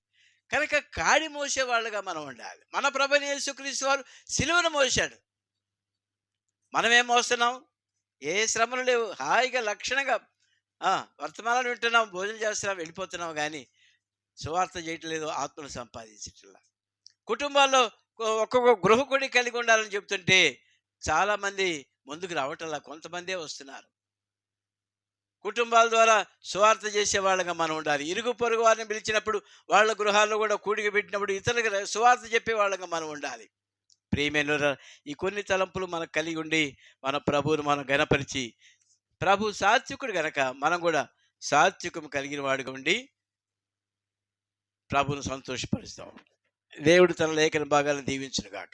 కనుక కాడి మోసే వాళ్ళుగా మనం ఉండాలి. మన ప్రభువైన యేసుక్రీస్తు వారు సిలువను మోసాడు. మనమేం మోస్తున్నాం? ఏ శ్రమలు లేవు, హాయిగా లక్షణంగా వర్తమానాలు వింటున్నాం, భోజనం చేస్తున్నాం, వెళ్ళిపోతున్నాం. కానీ సువార్త చేయట్లేదు, ఆత్మను సంపాదించట్లా. కుటుంబాల్లో ఒక్కొక్క గృహకుడి కలిగి ఉండాలని చెప్తుంటే చాలామంది ముందుకు రావటంలా, కొంతమందే వస్తున్నారు. కుటుంబాల ద్వారా సువార్త చేసే వాళ్ళగా మనం ఉండాలి. ఇరుగు పొరుగు వారిని పిలిచినప్పుడు వాళ్ళ గృహాల్లో కూడా కూడిక పెట్టినప్పుడు ఇతరులకు సువార్త చెప్పే వాళ్ళగా మనం ఉండాలి. ప్రియమైన ఈ కొన్ని తలంపులు మనకు కలిగి ఉండి మన ప్రభువును మనం ఘనపరిచి, ప్రభు సాత్వికుడు గనక మనం కూడా సాత్వికం కలిగిన వాడుగా ఉండి ప్రభువును సంతోషపరుస్తాం. దేవుడు తన లేఖన భాగాలను దీవించును గాక.